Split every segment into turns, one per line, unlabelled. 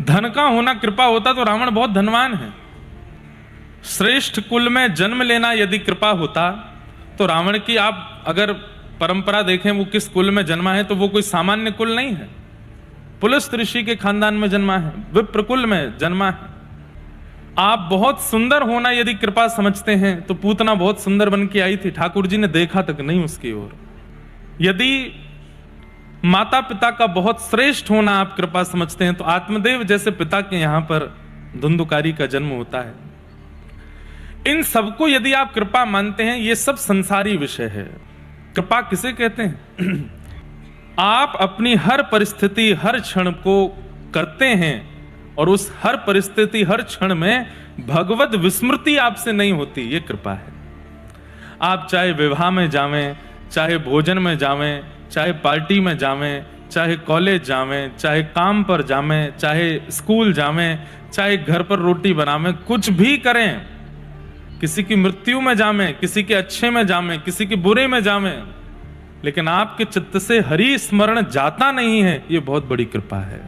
धन का होना कृपा होता तो रावण बहुत धनवान है। श्रेष्ठ कुल में जन्म लेना यदि कृपा होता तो रावण की आप अगर परंपरा देखें वो किस कुल में जन्मा है तो वो कोई सामान्य कुल नहीं है। पुलस्त ऋषि के खानदान में जन्मा है, विप्र कुल में जन्मा है। आप बहुत सुंदर होना यदि कृपा समझते हैं तो पूतना बहुत सुंदर बन के आई थी, ठाकुर जी ने देखा तक नहीं उसकी ओर। यदि माता पिता का बहुत श्रेष्ठ होना आप कृपा समझते हैं तो आत्मदेव जैसे पिता के यहां पर धुंधुकारी का जन्म होता है। इन सबको यदि आप कृपा मानते हैं, ये सब संसारी विषय है। कृपा किसे कहते हैं? आप अपनी हर परिस्थिति हर क्षण को करते हैं और उस हर परिस्थिति हर क्षण में भगवत विस्मृति आपसे नहीं होती, ये कृपा है। आप चाहे विवाह में जावें, चाहे भोजन में जावें, चाहे पार्टी में जावें, चाहे कॉलेज जावें, चाहे काम पर जावें, चाहे स्कूल जावें, चाहे घर पर रोटी बनावें, कुछ भी करें, किसी की मृत्यु में जावें, किसी के अच्छे में जावें, किसी के बुरे में जावें, लेकिन आपके चित्त से हरि स्मरण जाता नहीं है, ये बहुत बड़ी कृपा है।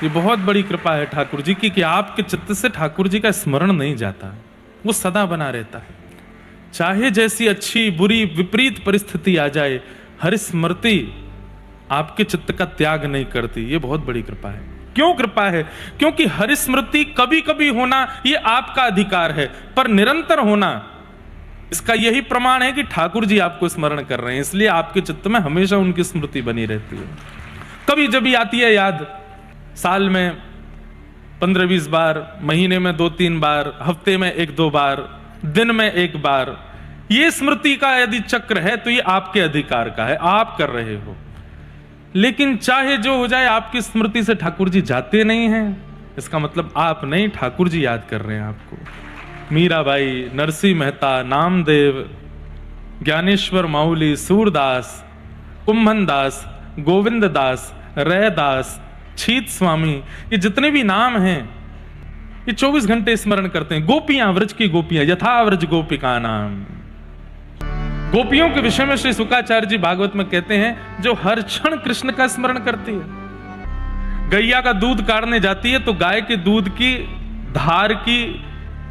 ये बहुत बड़ी कृपा है ठाकुर जी की कि आपके चित्त से ठाकुर जी का स्मरण नहीं जाता, वो सदा बना रहता है। चाहे जैसी अच्छी बुरी विपरीत परिस्थिति आ जाए, हरि स्मृति आपके चित्त का त्याग नहीं करती, ये बहुत बड़ी कृपा है। क्यों कृपा है? क्योंकि हरि स्मृति कभी कभी होना ये आपका अधिकार है, पर निरंतर होना इसका यही प्रमाण है कि ठाकुर जी आपको स्मरण कर रहे हैं, इसलिए आपके चित्त में हमेशा उनकी स्मृति बनी रहती है। कभी जब भी आती है याद, साल में 15-20 बार, महीने में 2-3 बार, हफ्ते में 1-2 बार, दिन में 1 बार, ये स्मृति का यदि चक्र है तो ये आपके अधिकार का है, आप कर रहे हो। लेकिन चाहे जो हो जाए, आपकी स्मृति से ठाकुर जी जाते नहीं हैं, इसका मतलब आप नहीं, ठाकुर जी याद कर रहे हैं आपको। मीराबाई, नरसिंह मेहता, नामदेव, ज्ञानेश्वर माउली, सूरदास, कुंभन दास, गोविंद दास, रैदास, छीत स्वामी, ये जितने भी नाम हैं ये 24 घंटे स्मरण करते हैं। गोपियां, व्रज की गोपियां, यथा व्रज गोपिका नाम। गोपियों के विषय में श्री शुकाचार्य जी भागवत में कहते हैं, जो हर क्षण कृष्ण का स्मरण करती है। गैया का दूध काढ़ने जाती है तो गाय के दूध की धार की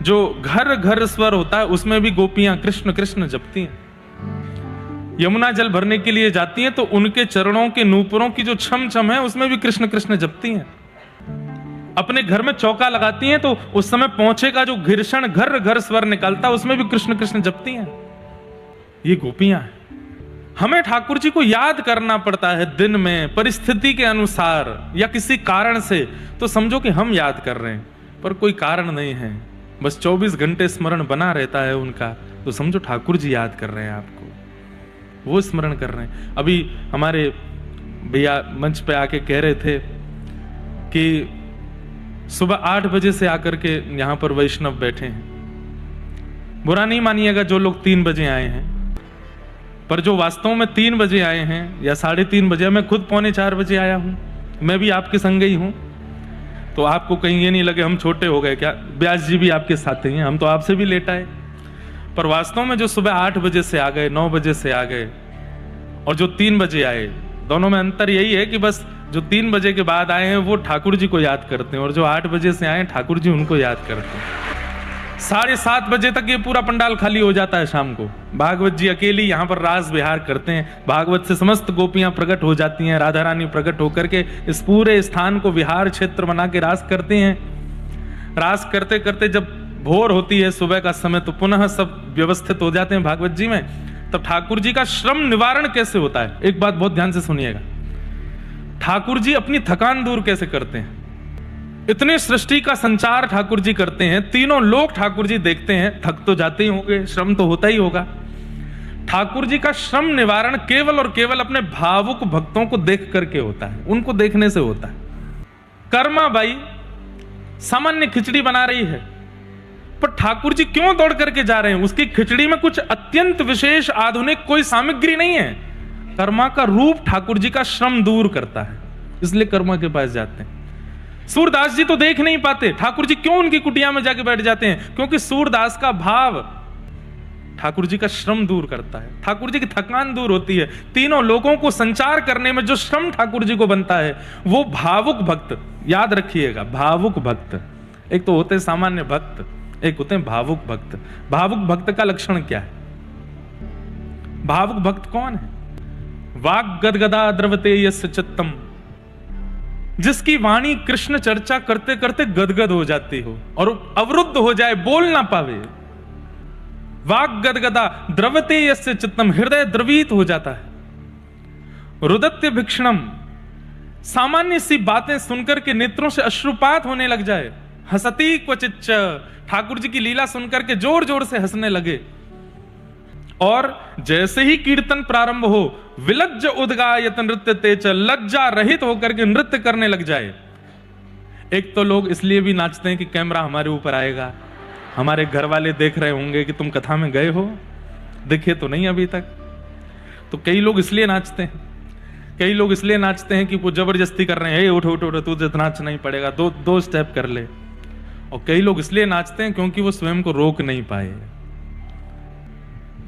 जो घर घर स्वर होता है उसमें भी गोपियां कृष्ण कृष्ण जपती हैं। यमुना जल भरने के लिए जाती हैं तो उनके चरणों के नूपुरों की जो छम छम है उसमें भी कृष्ण कृष्ण जपती हैं। अपने घर में चौका लगाती हैं तो उस समय पहुंचे का जो घिरषण घर घर स्वर निकलता है उसमें भी कृष्ण कृष्ण जपती हैं। ये गोपियां हैं। हमें ठाकुर जी को याद करना पड़ता है दिन में, परिस्थिति के अनुसार या किसी कारण से, तो समझो कि हम याद कर रहे हैं, पर कोई कारण नहीं है, बस 24 घंटे स्मरण बना रहता है उनका, तो समझो ठाकुर जी याद कर रहे हैं आपको, वो स्मरण कर रहे हैं। अभी हमारे भैया मंच पे आके कह रहे थे कि सुबह 8 बजे से आकर के यहां पर वैष्णव बैठे हैं। बुरा नहीं मानिएगा जो लोग 3 बजे आए हैं, पर जो वास्तव में 3 बजे आए हैं या 3:30 बजे, मैं खुद 3:45 बजे आया हूं, मैं भी आपके संग ही हूं, तो आपको कहीं ये नहीं लगे हम छोटे हो गए क्या। व्यास जी भी आपके साथ ही हैं, हम तो आपसे भी लेट आए। पर वास्तव में जो सुबह 8 बजे से आ गए, 9 बजे से आ गए, और जो 3 बजे आए, दोनों में अंतर यही है कि बस जो 3 बजे के बाद आए हैं वो ठाकुर जी को याद करते हैं, और जो 8 बजे से आए ठाकुर जी उनको याद करते हैं। 7:30 बजे तक ये पूरा पंडाल खाली हो जाता है। शाम को भागवत जी अकेली यहाँ पर रास विहार करते हैं, भागवत से समस्त गोपियां प्रकट हो जाती हैं, राधा रानी प्रकट होकर के इस पूरे स्थान को विहार क्षेत्र बना के रास करते हैं। रास करते करते जब भोर होती है, सुबह का समय, तो पुनः सब व्यवस्थित हो जाते हैं भागवत जी में। तब ठाकुर जी का श्रम निवारण कैसे होता है, एक बात बहुत ध्यान से सुनिएगा। ठाकुर जी अपनी थकान दूर कैसे करते हैं? इतने सृष्टि का संचार ठाकुर जी करते हैं, तीनों लोग ठाकुर जी देखते हैं, थक तो जाते ही होंगे, श्रम तो होता ही होगा। ठाकुर जी का श्रम निवारण केवल और केवल अपने भावुक भक्तों को देख करके होता है, उनको देखने से होता है। कर्मा बाई सामान्य खिचड़ी बना रही है, पर ठाकुर जी क्यों दौड़ करके जा रहे हैं? उसकी खिचड़ी में कुछ अत्यंत विशेष आधुनिक कोई सामग्री नहीं है। कर्मा का रूप ठाकुर जी का श्रम दूर करता है, इसलिए कर्मा के पास जाते हैं। सूरदास जी तो देख नहीं पाते, ठाकुर जी क्यों उनकी कुटिया में जाके बैठ जाते हैं? क्योंकि सूरदास का भाव ठाकुर जी का श्रम दूर करता है, ठाकुर जी की थकान दूर होती है। तीनों लोगों को संचार करने में जो श्रम ठाकुर जी को बनता है वो भावुक भक्त, याद रखिएगा, भावुक भक्त। एक तो होते हैं सामान्य भक्त, एक होते हैं भावुक भक्त। भावुक भक्त का लक्षण क्या है? भावुक भक्त कौन है? वाग गदगदा द्रवते यस्य चित्तम, जिसकी वाणी कृष्ण चर्चा करते करते गदगद हो जाती हो और अवरुद्ध हो जाए, बोल ना पावे। वाग गदगदा द्रवते यस्य चित्तम, हृदय द्रवित हो जाता है। रुदत्य भिक्षणम, सामान्य सी बातें सुनकर के नेत्रों से अश्रुपात होने लग जाए। हसती क्वचिच्च, ठाकुर जी की लीला सुनकर के जोर जोर से हंसने लगे। और जैसे ही कीर्तन प्रारंभ हो, विलज्ज उद्गायत नृत्य तेज, लज्जा रहित होकर के नृत्य करने लग जाए। एक तो लोग इसलिए भी नाचते हैं कि कैमरा हमारे ऊपर आएगा, हमारे घर वाले देख रहे होंगे कि तुम कथा में गए हो, दिखे तो नहीं अभी तक। तो कई लोग इसलिए नाचते हैं, कई लोग इसलिए नाचते हैं कि वो जबरदस्ती कर रहे हैं, उठ उठ उठ, तुझे नाचना ही पड़ेगा, दो स्टेप कर ले। और कई लोग इसलिए नाचते हैं क्योंकि वो स्वयं को रोक नहीं पाए,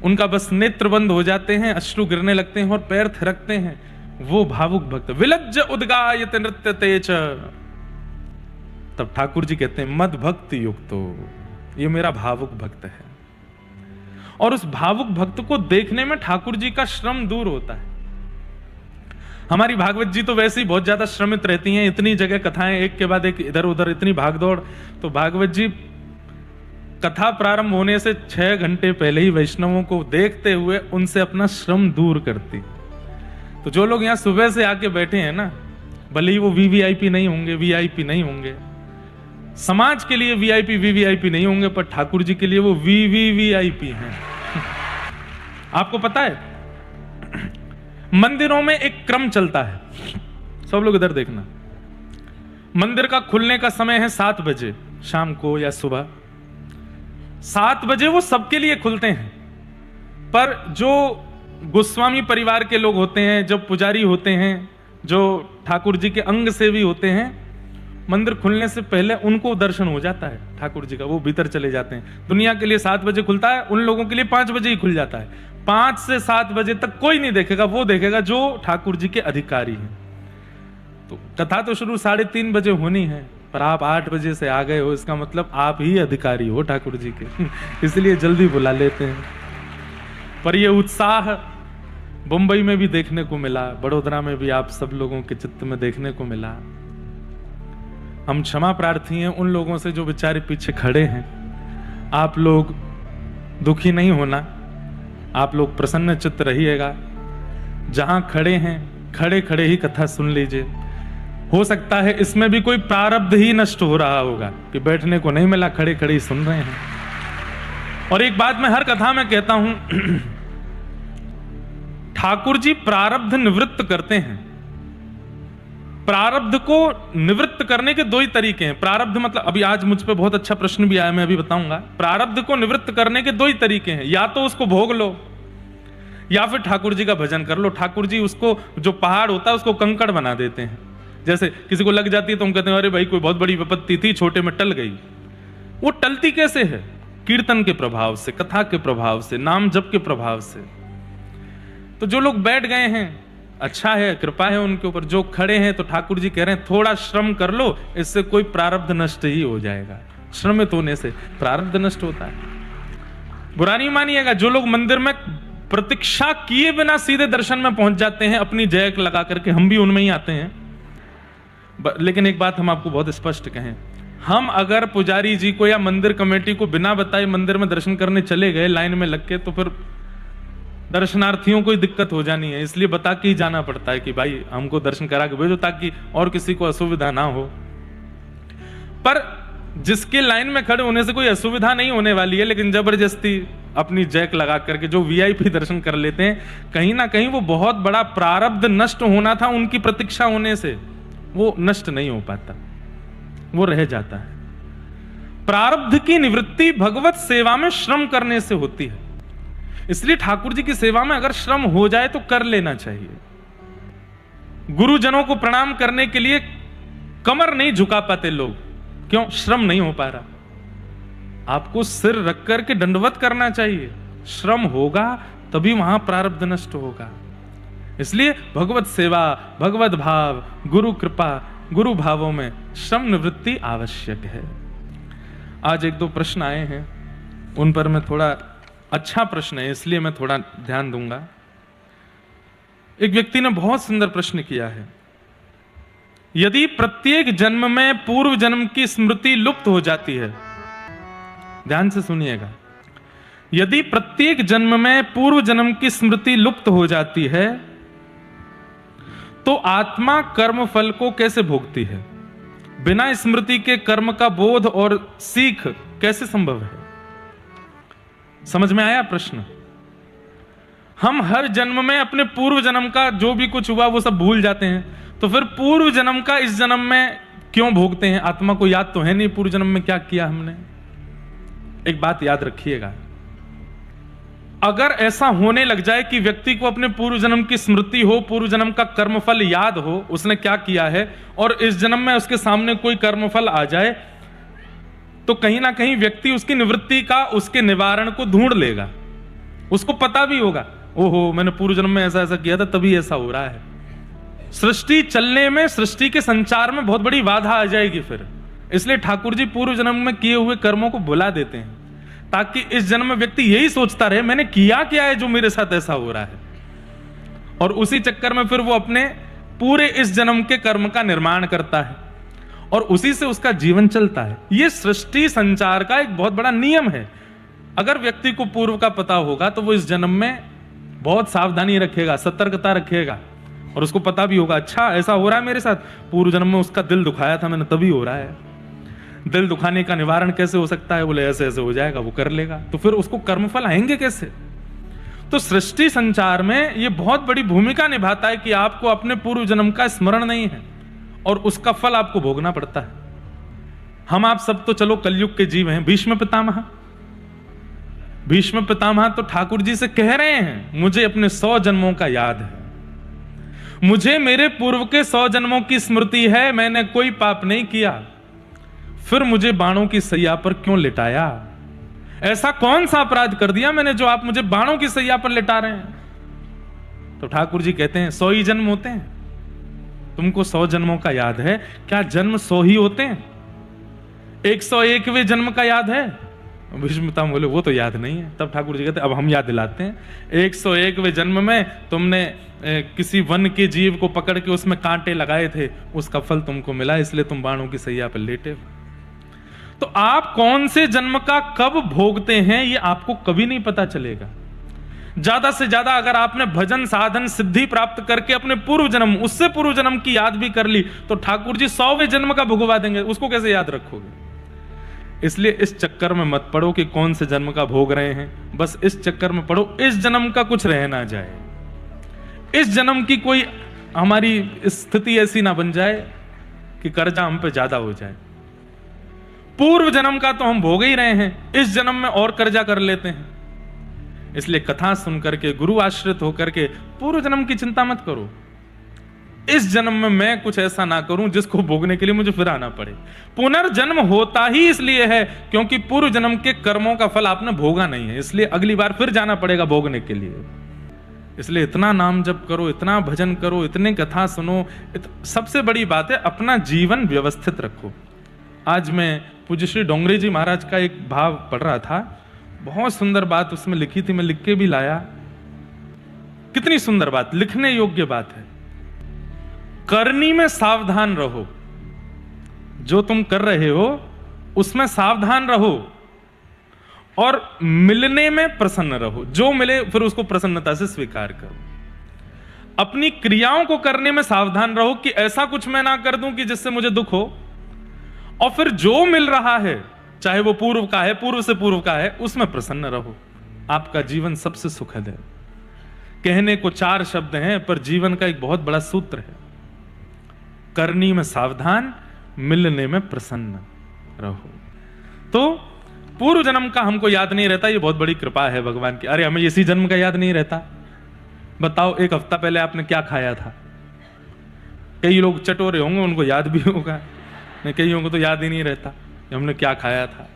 उनका बस नेत्र बंद हो जाते हैं, अश्रु गिरने लगते हैं और पैर थिरकते हैं। वो भावुक भक्त। विलज्ज उद्गायत नृत्य तेज, तब ठाकुर जी कहते हैं मद भक्ति युक्तो, ये मेरा भावुक भक्त है। और उस भावुक भक्त को देखने में ठाकुर जी का श्रम दूर होता है। हमारी भागवत जी तो वैसे ही बहुत ज्यादा श्रमित रहती हैं, इतनी जगह कथाएं एक के बाद एक, इधर उधर इतनी भागदौड़। तो भागवत जी कथा प्रारंभ होने से 6 घंटे पहले ही वैष्णवों को देखते हुए उनसे अपना श्रम दूर करती। तो जो लोग यहां सुबह से आके बैठे हैं ना, भले ही वो वीवीआईपी नहीं होंगे, वीआईपी नहीं होंगे, समाज के लिए वीआईपी वीवीआईपी नहीं होंगे, पर ठाकुर जी के लिए वो वीवीवीआईपी हैं। आपको पता है मंदिरों में एक क्रम चलता है, सब लोग इधर देखना। मंदिर का खुलने का समय है 7 बजे शाम को या सुबह। 7 बजे वो सबके लिए खुलते हैं, पर जो गोस्वामी परिवार के लोग होते हैं, जब पुजारी होते हैं, जो ठाकुर जी के अंग सेवी होते हैं, मंदिर खुलने से पहले उनको दर्शन हो जाता है ठाकुर जी का, वो भीतर चले जाते हैं। दुनिया के लिए 7 बजे खुलता है, उन लोगों के लिए 5 बजे ही खुल जाता है। 5 से 7 बजे तक कोई नहीं देखेगा, वो देखेगा जो ठाकुर जी के अधिकारी हैं। तो कथा तो शुरू 3:30 बजे होनी है, पर आप 8 बजे से आ गए हो, इसका मतलब आप ही अधिकारी हो ठाकुर जी के, इसलिए जल्दी बुला लेते हैं। पर ये उत्साह मुंबई में भी देखने को मिला, बड़ोदरा में भी आप सब लोगों के चित्त में देखने को मिला। हम क्षमा प्रार्थी हैं उन लोगों से जो बेचारे पीछे खड़े हैं। आप लोग दुखी नहीं होना, आप लोग प्रसन्न चित्त रहिएगा। जहां खड़े हैं खड़े खड़े ही कथा सुन लीजिए। हो सकता है इसमें भी कोई प्रारब्ध ही नष्ट हो रहा होगा कि बैठने को नहीं मिला, खड़े खड़े ही सुन रहे हैं। और एक बात मैं हर कथा में कहता हूं, ठाकुर जी प्रारब्ध निवृत्त करते हैं। प्रारब्ध को निवृत्त करने के 2 ही तरीके हैं। प्रारब्ध मतलब, अभी आज मुझ पे बहुत अच्छा प्रश्न भी आया, मैं अभी बताऊंगा। प्रारब्ध को निवृत्त करने के 2 ही तरीके हैं, या तो उसको भोग लो या फिर ठाकुर जी का भजन कर लो। ठाकुर जी उसको, जो पहाड़ होता है उसको कंकड़ बना देते हैं। जैसे किसी को लग जाती है तो हम कहते हैं अरे भाई कोई बहुत बड़ी विपत्ति थी, छोटे में टल गई। वो टलती कैसे है? कीर्तन के प्रभाव से, कथा के प्रभाव से, नाम जप के प्रभाव से। तो जो लोग बैठ गए हैं अच्छा है, कृपा है उनके ऊपर। जो खड़े हैं तो ठाकुर जी कह रहे हैं थोड़ा श्रम कर लो, इससे कोई प्रारब्ध नष्ट ही हो जाएगा। श्रमित होने से प्रारब्ध नष्ट होता है। बुरा नहीं मानिएगा, जो लोग मंदिर में प्रतीक्षा किए बिना सीधे दर्शन में पहुंच जाते हैं अपनी जैक लगा करके, हम भी उनमें ही आते हैं। लेकिन एक बात हम आपको बहुत स्पष्ट कहें, हम अगर पुजारी जी को या मंदिर कमेटी को बिना बताए मंदिर में दर्शन करने चले गए लाइन में लग के, तो फिर दर्शनार्थियों को ही दिक्कत हो जानी है। इसलिए बता के ही जाना पड़ता है कि भाई हमको दर्शन करा के भेजो, ताकि और किसी को असुविधा ना हो। पर जिसके लाइन में खड़े होने से कोई असुविधा नहीं होने वाली है, लेकिन जबरदस्ती अपनी जैक लगा करके जो वीआईपी दर्शन कर लेते हैं, कहीं ना कहीं वो बहुत बड़ा प्रारब्ध नष्ट होना था उनकी प्रतीक्षा होने से, वो नष्ट नहीं हो पाता, वो रह जाता है। प्रारब्ध की निवृत्ति भगवत सेवा में श्रम करने से होती है। इसलिए ठाकुर जी की सेवा में अगर श्रम हो जाए तो कर लेना चाहिए। गुरुजनों को प्रणाम करने के लिए कमर नहीं झुका पाते लोग, क्यों? श्रम नहीं हो पा रहा। आपको सिर रख करके दंडवत करना चाहिए, श्रम होगा तभी वहां प्रारब्ध नष्ट होगा। इसलिए भगवत सेवा, भगवत भाव, गुरु कृपा, गुरु भावों में श्रम निवृत्ति आवश्यक है। आज एक दो प्रश्न आए हैं, उन पर मैं थोड़ा, अच्छा प्रश्न है इसलिए मैं थोड़ा ध्यान दूंगा। एक व्यक्ति ने बहुत सुंदर प्रश्न किया है, यदि प्रत्येक जन्म में पूर्व जन्म की स्मृति लुप्त हो जाती है, ध्यान से सुनिएगा, यदि प्रत्येक जन्म में पूर्व जन्म की स्मृति लुप्त हो जाती है तो आत्मा कर्म फल को कैसे भोगती है? बिना स्मृति के कर्म का बोध और सीख कैसे संभव है? समझ में आया प्रश्न? हम हर जन्म में अपने पूर्व जन्म का जो भी कुछ हुआ वो सब भूल जाते हैं, तो फिर पूर्व जन्म का इस जन्म में क्यों भोगते हैं? आत्मा को याद तो है नहीं पूर्व जन्म में क्या किया हमने। एक बात याद रखिएगा, अगर ऐसा होने लग जाए कि व्यक्ति को अपने पूर्व जन्म की स्मृति हो, पूर्व जन्म का कर्मफल याद हो, उसने क्या किया है, और इस जन्म में उसके सामने कोई कर्मफल आ जाए, तो कहीं ना कहीं व्यक्ति उसकी निवृत्ति का, उसके निवारण को ढूंढ लेगा। उसको पता भी होगा, ओहो मैंने पूर्व जन्म में ऐसा ऐसा किया था तभी ऐसा हो रहा है। सृष्टि चलने में, सृष्टि के संचार में बहुत बड़ी बाधा आ जाएगी फिर। इसलिए ठाकुर जी पूर्व जन्म में किए हुए कर्मों को भुला देते हैं, ताकि इस जन्म में व्यक्ति यही सोचता रहे मैंने किया क्या है जो मेरे साथ ऐसा हो रहा है, और उसी चक्कर में फिर वो अपने पूरे इस जन्म के कर्म का निर्माण करता है और उसी से उसका जीवन चलता है। यह सृष्टि संचार का एक बहुत बड़ा नियम है। अगर व्यक्ति को पूर्व का पता होगा तो वो इस जन्म में बहुत सावधानी रखेगा, सतर्कता रखेगा, और उसको पता भी होगा अच्छा ऐसा हो रहा है मेरे साथ, पूर्व जन्म में उसका दिल दुखाया था मैंने तभी हो रहा है। दिल दुखाने का निवारण कैसे हो सकता है? बोले ऐसे ऐसे हो जाएगा, वो कर लेगा। तो फिर उसको कर्मफल आएंगे कैसे? तो सृष्टि संचार में यह बहुत बड़ी भूमिका निभाता है कि आपको अपने पूर्व जन्म का स्मरण नहीं है और उसका फल आपको भोगना पड़ता है। हम आप सब तो चलो कलयुग के जीव हैं। भीष्म पितामह तो ठाकुर जी से कह रहे हैं मुझे अपने 100 जन्मों का याद है, मुझे मेरे पूर्व के 100 जन्मों की स्मृति है, मैंने कोई पाप नहीं किया, फिर मुझे बाणों की सैया पर क्यों लिटाया? ऐसा कौन सा अपराध कर दिया मैंने जो आप मुझे बाणों की सैया पर लिटा रहे हैं? तो ठाकुर जी कहते हैं 100 ही जन्म होते हैं, तुमको 100 जन्मों का याद है क्या? जन्म 100 ही होते हैं? 101वें जन्म का याद है? भीष्म पितामह बोले वो तो याद नहीं है। तब ठाकुर जी कहते अब हम याद दिलाते हैं, 101वें जन्म में तुमने किसी वन के जीव को पकड़ के उसमें कांटे लगाए थे, उसका फल तुमको मिला, इसलिए तुम बाणों की सैया पर लेटे हो। तो आप कौन से जन्म का कब भोगते हैं ये आपको कभी नहीं पता चलेगा। ज्यादा से ज्यादा अगर आपने भजन साधन सिद्धि प्राप्त करके अपने पूर्व जन्म, उससे पूर्व जन्म की याद भी कर ली तो ठाकुर जी 100वें जन्म का भुगवा देंगे, उसको कैसे याद रखोगे? इसलिए इस चक्कर में मत पड़ो कि कौन से जन्म का भोग रहे हैं, बस इस चक्कर में पड़ो इस जन्म का कुछ रह ना जाए, इस जन्म की कोई हमारी स्थिति ऐसी ना बन जाए कि कर्जा हम पे ज्यादा हो जाए। पूर्व जन्म का तो हम भोग ही रहे हैं, इस जन्म में और कर्जा कर लेते हैं। इसलिए कथा सुन करके, गुरु आश्रित होकर के पूर्व जन्म की चिंता मत करो। इस जन्म में मैं कुछ ऐसा ना करूं जिसको भोगने के लिए मुझे फिर आना पड़े। पुनर्जन्म होता ही इसलिए है क्योंकि पूर्व जन्म के कर्मों का फल आपने भोगा नहीं है, इसलिए अगली बार फिर जाना पड़ेगा भोगने के लिए। इसलिए इतना नाम जप करो, इतना भजन करो, इतने कथा सुनो। सबसे बड़ी बात है अपना जीवन व्यवस्थित रखो। आज मैं पूज्य श्री डोंगरे जी महाराज का एक भाव पढ़ रहा था, बहुत सुंदर बात उसमें लिखी थी, मैं लिख के भी लाया। कितनी सुंदर बात, लिखने योग्य बात है। करनी में सावधान रहो, जो तुम कर रहे हो उसमें सावधान रहो, और मिलने में प्रसन्न रहो। जो मिले फिर उसको प्रसन्नता से स्वीकार करो। अपनी क्रियाओं को करने में सावधान रहो कि ऐसा कुछ मैं ना कर दूं कि जिससे मुझे दुख हो, और फिर जो मिल रहा है चाहे वो पूर्व का है, पूर्व से पूर्व का है, उसमें प्रसन्न रहो। आपका जीवन सबसे सुखद है। कहने को 4 शब्द हैं पर जीवन का एक बहुत बड़ा सूत्र है। करनी में सावधान, मिलने में प्रसन्न रहो। तो पूर्व जन्म का हमको याद नहीं रहता, ये बहुत बड़ी कृपा है भगवान की। अरे हमें इसी जन्म का याद नहीं रहता। बताओ 1 हफ्ता पहले आपने क्या खाया था? कई लोग चटोरे होंगे, उनको याद भी होगा, कईयों को तो याद ही नहीं रहता कि हमने क्या खाया था।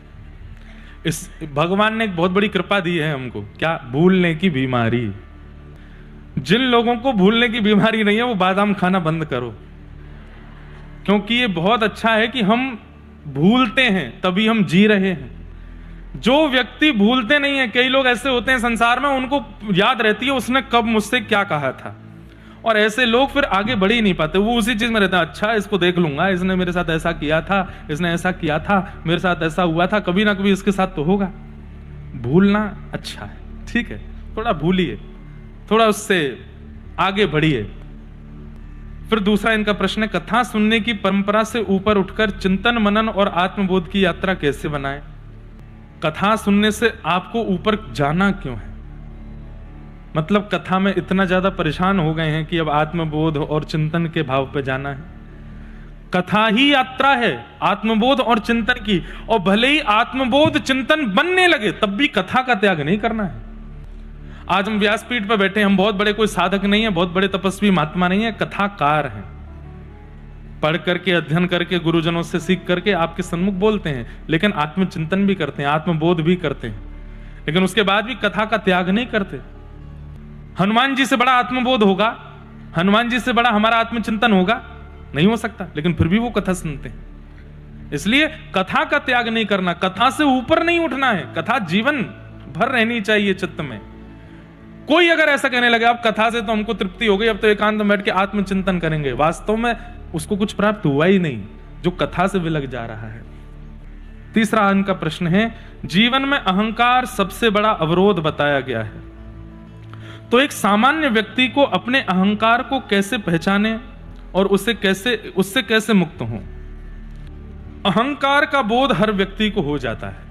इस भगवान ने एक बहुत बड़ी कृपा दी है हमको, क्या? भूलने की बीमारी। जिन लोगों को भूलने की बीमारी नहीं है वो बादाम खाना बंद करो, क्योंकि ये बहुत अच्छा है कि हम भूलते हैं तभी हम जी रहे हैं। जो व्यक्ति भूलते नहीं है, कई लोग ऐसे होते हैं संसार में, उनको याद रहती है उसने कब मुझसे क्या कहा था, और ऐसे लोग फिर आगे बढ़ ही नहीं पाते, वो उसी चीज में रहते हैं। अच्छा इसको देख लूंगा, इसने मेरे साथ ऐसा किया था, इसने ऐसा किया था, मेरे साथ ऐसा हुआ था, कभी ना कभी इसके साथ तो होगा। भूलना अच्छा है, ठीक है, थोड़ा भूलिए, थोड़ा उससे आगे बढ़िए। फिर दूसरा इनका प्रश्न है, कथा सुनने की परंपरा से ऊपर उठकर चिंतन मनन और आत्मबोध की यात्रा कैसे बनाएं? कथा सुनने से आपको ऊपर जाना क्यों है? मतलब कथा में इतना ज्यादा परेशान हो गए हैं कि अब आत्मबोध और चिंतन के भाव पे जाना है। कथा ही यात्रा है आत्मबोध और चिंतन की, और भले ही आत्मबोध चिंतन बनने लगे तब भी कथा का त्याग नहीं करना है। आज हम व्यासपीठ पर बैठे, हम बहुत बड़े कोई साधक नहीं है, बहुत बड़े तपस्वी महात्मा नहीं है, कथाकार हैं। पढ़ करके, अध्ययन करके, गुरुजनों से सीख करके आपके सन्मुख बोलते हैं, लेकिन आत्मचिंतन भी करते हैं, आत्मबोध भी करते हैं, लेकिन उसके बाद भी कथा का त्याग नहीं करते। हनुमान जी से बड़ा आत्मबोध होगा, हनुमान जी से बड़ा हमारा आत्मचिंतन होगा? नहीं हो सकता, लेकिन फिर भी वो कथा सुनते हैं। इसलिए कथा का त्याग नहीं करना, कथा से ऊपर नहीं उठना है, कथा जीवन भर रहनी चाहिए चित्त में। कोई अगर ऐसा कहने लगे अब कथा से तो हमको तृप्ति हो गई, अब तो एकांत में बैठ के आत्मचिंतन करेंगे, वास्तव में उसको कुछ प्राप्त हुआ ही नहीं, जो कथा से विलग जा रहा है। तीसरा इनका प्रश्न है, जीवन में अहंकार सबसे बड़ा अवरोध बताया गया है, तो एक सामान्य व्यक्ति को अपने अहंकार को कैसे पहचाने और उससे कैसे मुक्त हो? अहंकार का बोध हर व्यक्ति को हो जाता है,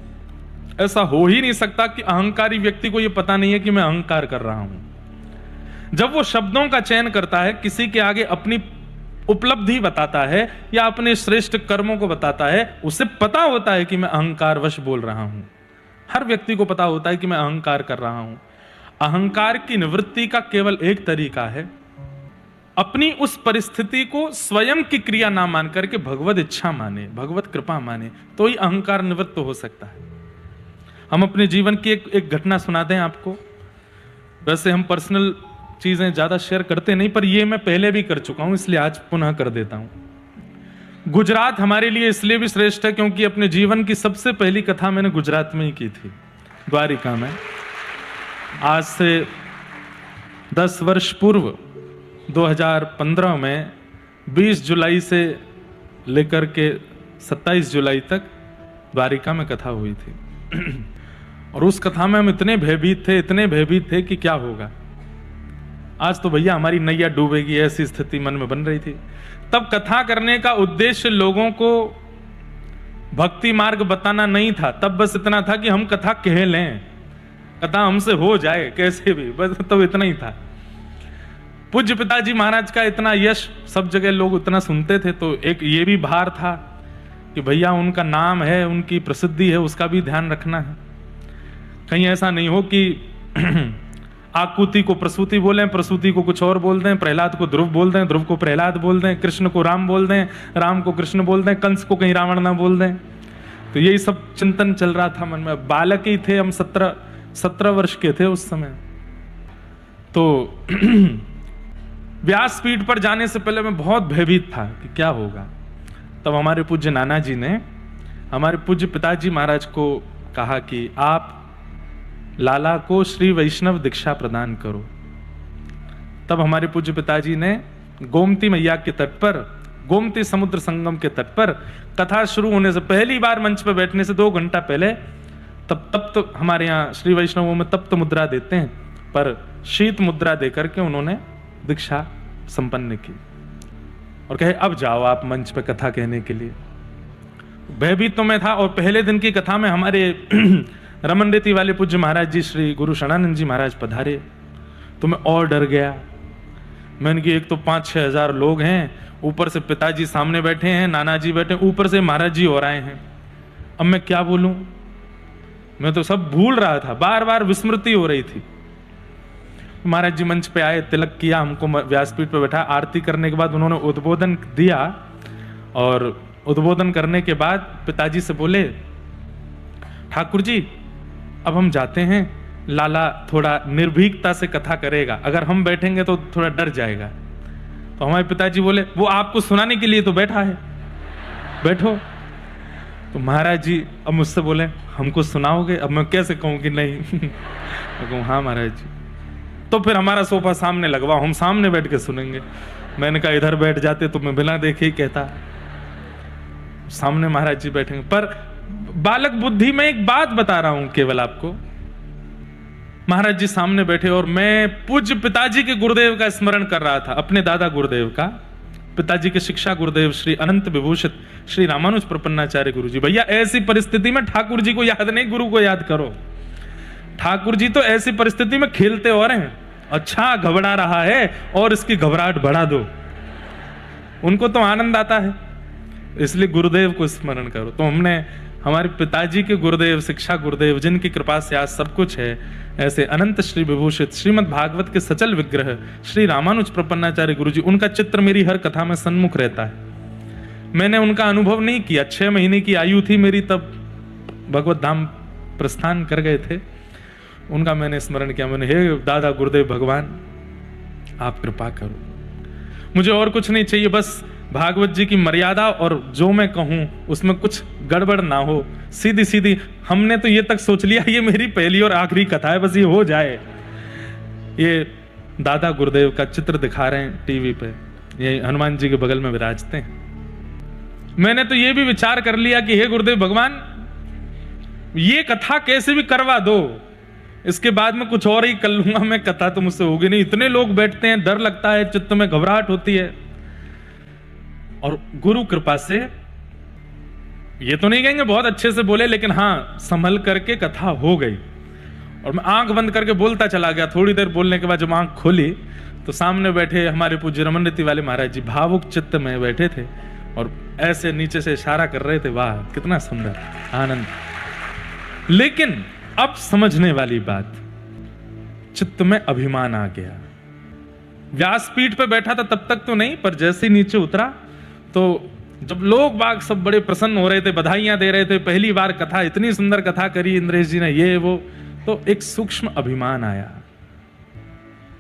ऐसा हो ही नहीं सकता कि अहंकारी व्यक्ति को यह पता नहीं है कि मैं अहंकार कर रहा हूं। जब वो शब्दों का चयन करता है, किसी के आगे अपनी उपलब्धि बताता है या अपने श्रेष्ठ कर्मों को बताता है, उसे पता होता है कि मैं अहंकारवश बोल रहा हूं। हर व्यक्ति को पता होता है कि मैं अहंकार कर रहा हूं। अहंकार की निवृत्ति का केवल एक तरीका है, अपनी उस परिस्थिति को स्वयं की क्रिया ना मान करके भगवत इच्छा माने, भगवत कृपा माने, तो ही अहंकार निवृत्त हो सकता है। हम अपने जीवन की एक घटना सुनाते हैं आपको। वैसे हम पर्सनल चीजें ज्यादा शेयर करते नहीं, पर ये मैं पहले भी कर चुका हूं, इसलिए आज पुनः कर देता हूं। गुजरात हमारे लिए इसलिए भी श्रेष्ठ है क्योंकि अपने जीवन की सबसे पहली कथा मैंने गुजरात में ही की थी, द्वारिका में। आज से 10 वर्ष पूर्व 2015 में 20 जुलाई से लेकर के 27 जुलाई तक द्वारिका में कथा हुई थी। और उस कथा में हम इतने भयभीत थे कि क्या होगा, आज तो भैया हमारी नैया डूबेगी, ऐसी स्थिति मन में बन रही थी। तब कथा करने का उद्देश्य लोगों को भक्ति मार्ग बताना नहीं था, तब बस इतना था कि हम कथा कह लें, कथा हमसे हो जाए कैसे भी, बस तब इतना ही था। पूज्य पिताजी महाराज का इतना यश सब जगह लोग उतना सुनते थे, तो एक ये भी भार था कि भैया उनका नाम है, उनकी प्रसिद्धि है, उसका भी ध्यान रखना है। कहीं ऐसा नहीं हो कि आकुति को प्रसूति बोलें, प्रसूति को कुछ और बोल दें, प्रहलाद को ध्रुव बोल दें, ध्रुव को प्रहलाद बोल दें, कृष्ण को राम बोल दें, राम को कृष्ण बोल दें, कंस को कहीं रावण ना बोल दें। तो यही सब चिंतन चल रहा था मन में। बालक ही थे हम, 17 वर्ष के थे उस समय। तो व्यासपीठ पर जाने से पहले मैं बहुत भयभीत था कि क्या होगा। तब हमारे पूज्य नाना जी ने हमारे पूज्य पिताजी महाराज को कहा कि आप लाला को श्री वैष्णव दीक्षा प्रदान करो। तब हमारे पूज्य पिताजी ने गोमती मैया के तट पर, गोमती समुद्र संगम के तट पर, कथा शुरू होने से पहली बार मंच पर बैठने से 2 घंटा पहले, तब तो हमारे यहाँ श्री वैष्णवों में तप्त मुद्रा देते हैं, पर शीत मुद्रा देकर के उन्होंने दीक्षा संपन्न की और कहे अब जाओ आप मंच पर कथा कहने के लिए। भयभीत तो मैं था, और पहले दिन की कथा में हमारे रमन रेती वाले पूज्य महाराज जी श्री गुरु शरणानंद जी महाराज पधारे, तो मैं और डर गया। मैंने कि एक तो 5-6 हजार लोग हैं, ऊपर से पिताजी सामने बैठे हैं, नाना जी बैठे, ऊपर से महाराज जी और आए हैं, अब मैं क्या बोलूं। मैं तो सब भूल रहा था, बार बार विस्मृति हो रही थी। महाराज जी मंच पे आए, तिलक किया, हमको व्यासपीठ पे बैठा, आरती करने के बाद उन्होंने उद्बोधन दिया, और उद्बोधन करने के बाद पिताजी से बोले ठाकुर जी अब हम जाते हैं, लाला थोड़ा निर्भीकता से कथा करेगा, अगर हम बैठेंगे तो थोड़ा डर जाएगा। तो हमारे पिताजी बोले वो आपको सुनाने के लिए तो बैठा है, बैठो। तो महाराज जी अब मुझसे बोले हमको सुनाओगे? अब मैं कैसे कहूं कि नहीं। मैं कहूं हाँ महाराज जी। तो फिर हमारा सोफा सामने लगवाओ, हम सामने बैठ के सुनेंगे। मैंने कहा इधर बैठ जाते तो मैं बिना देखे ही कहता। सामने महाराज जी बैठेंगे। पर बालक बुद्धि में एक बात बता रहा हूं केवल आपको। महाराज जी सामने बैठे और मैं पूज्य पिताजी के गुरुदेव का स्मरण कर रहा था, अपने दादा गुरुदेव का, पिताजी के शिक्षा गुरुदेव श्री अनंत विभूषित श्री रामानुज प्रपन्नाचार्य गुरु जी। भैया ऐसी परिस्थिति में ठाकुर जी को याद नहीं, गुरु को याद करो। ठाकुर जी तो ऐसी परिस्थिति में खेलते और हैं, अच्छा घबरा रहा है और इसकी घबराहट बढ़ा दो, उनको तो आनंद आता है, इसलिए गुरुदेव को स्मरण करो। तो हमने हमारे पिताजी के गुरुदेव, शिक्षा गुरुदेव, जिनकी कृपा से आज सब कुछ है, ऐसे अनंत श्री विभूषित श्रीमद् भागवत के सचल विग्रह श्री रामानुज प्रपन्नाचार्य गुरु जी, उनका चित्र मेरी हर कथा में सन्मुख रहता है। मैंने उनका अनुभव नहीं किया, 6 महीने की आयु थी मेरी, तब भगवत धाम प्रस्थान कर गए थे। उनका मैंने स्मरण किया, मैंने हे दादा गुरुदेव भगवान आप कृपा करो, मुझे और कुछ नहीं चाहिए, बस भागवत जी की मर्यादा और जो मैं कहूं उसमें कुछ गड़बड़ ना हो, सीधी सीधी। हमने तो ये तक सोच लिया ये मेरी पहली और आखिरी कथा है, बस ये हो जाए। ये दादा गुरुदेव का चित्र दिखा रहे हैं टीवी पे, ये हनुमान जी के बगल में विराजते हैं। मैंने तो ये भी विचार कर लिया कि हे गुरुदेव भगवान ये कथा कैसे भी करवा दो, इसके बाद में कुछ और ही कर लूंगा मैं, कथा तो मुझसे होगी नहीं। इतने लोग बैठते हैं, डर लगता है, चित्त में घबराहट होती है। और गुरु कृपा से ये तो नहीं कहेंगे बहुत अच्छे से बोले, लेकिन हाँ संभल करके कथा हो गई। और मैं आंख बंद करके बोलता चला गया। थोड़ी देर बोलने के बाद जब आंख खोली तो सामने बैठे हमारे पूज्य रमन रीति वाले महाराज जी भावुक चित्त में बैठे थे और ऐसे नीचे से इशारा कर रहे थे, वाह कितना सुंदर आनंद। लेकिन अब समझने वाली बात, चित्त में अभिमान आ गया। व्यासपीठ पे बैठा था तब तक तो नहीं, पर जैसे ही नीचे उतरा तो जब लोग बाग सब बड़े प्रसन्न हो रहे थे, बधाइयां दे रहे थे, पहली बार कथा, इतनी सुंदर कथा करी इंद्रेश जी ने, ये वो, तो एक सूक्ष्म अभिमान आया,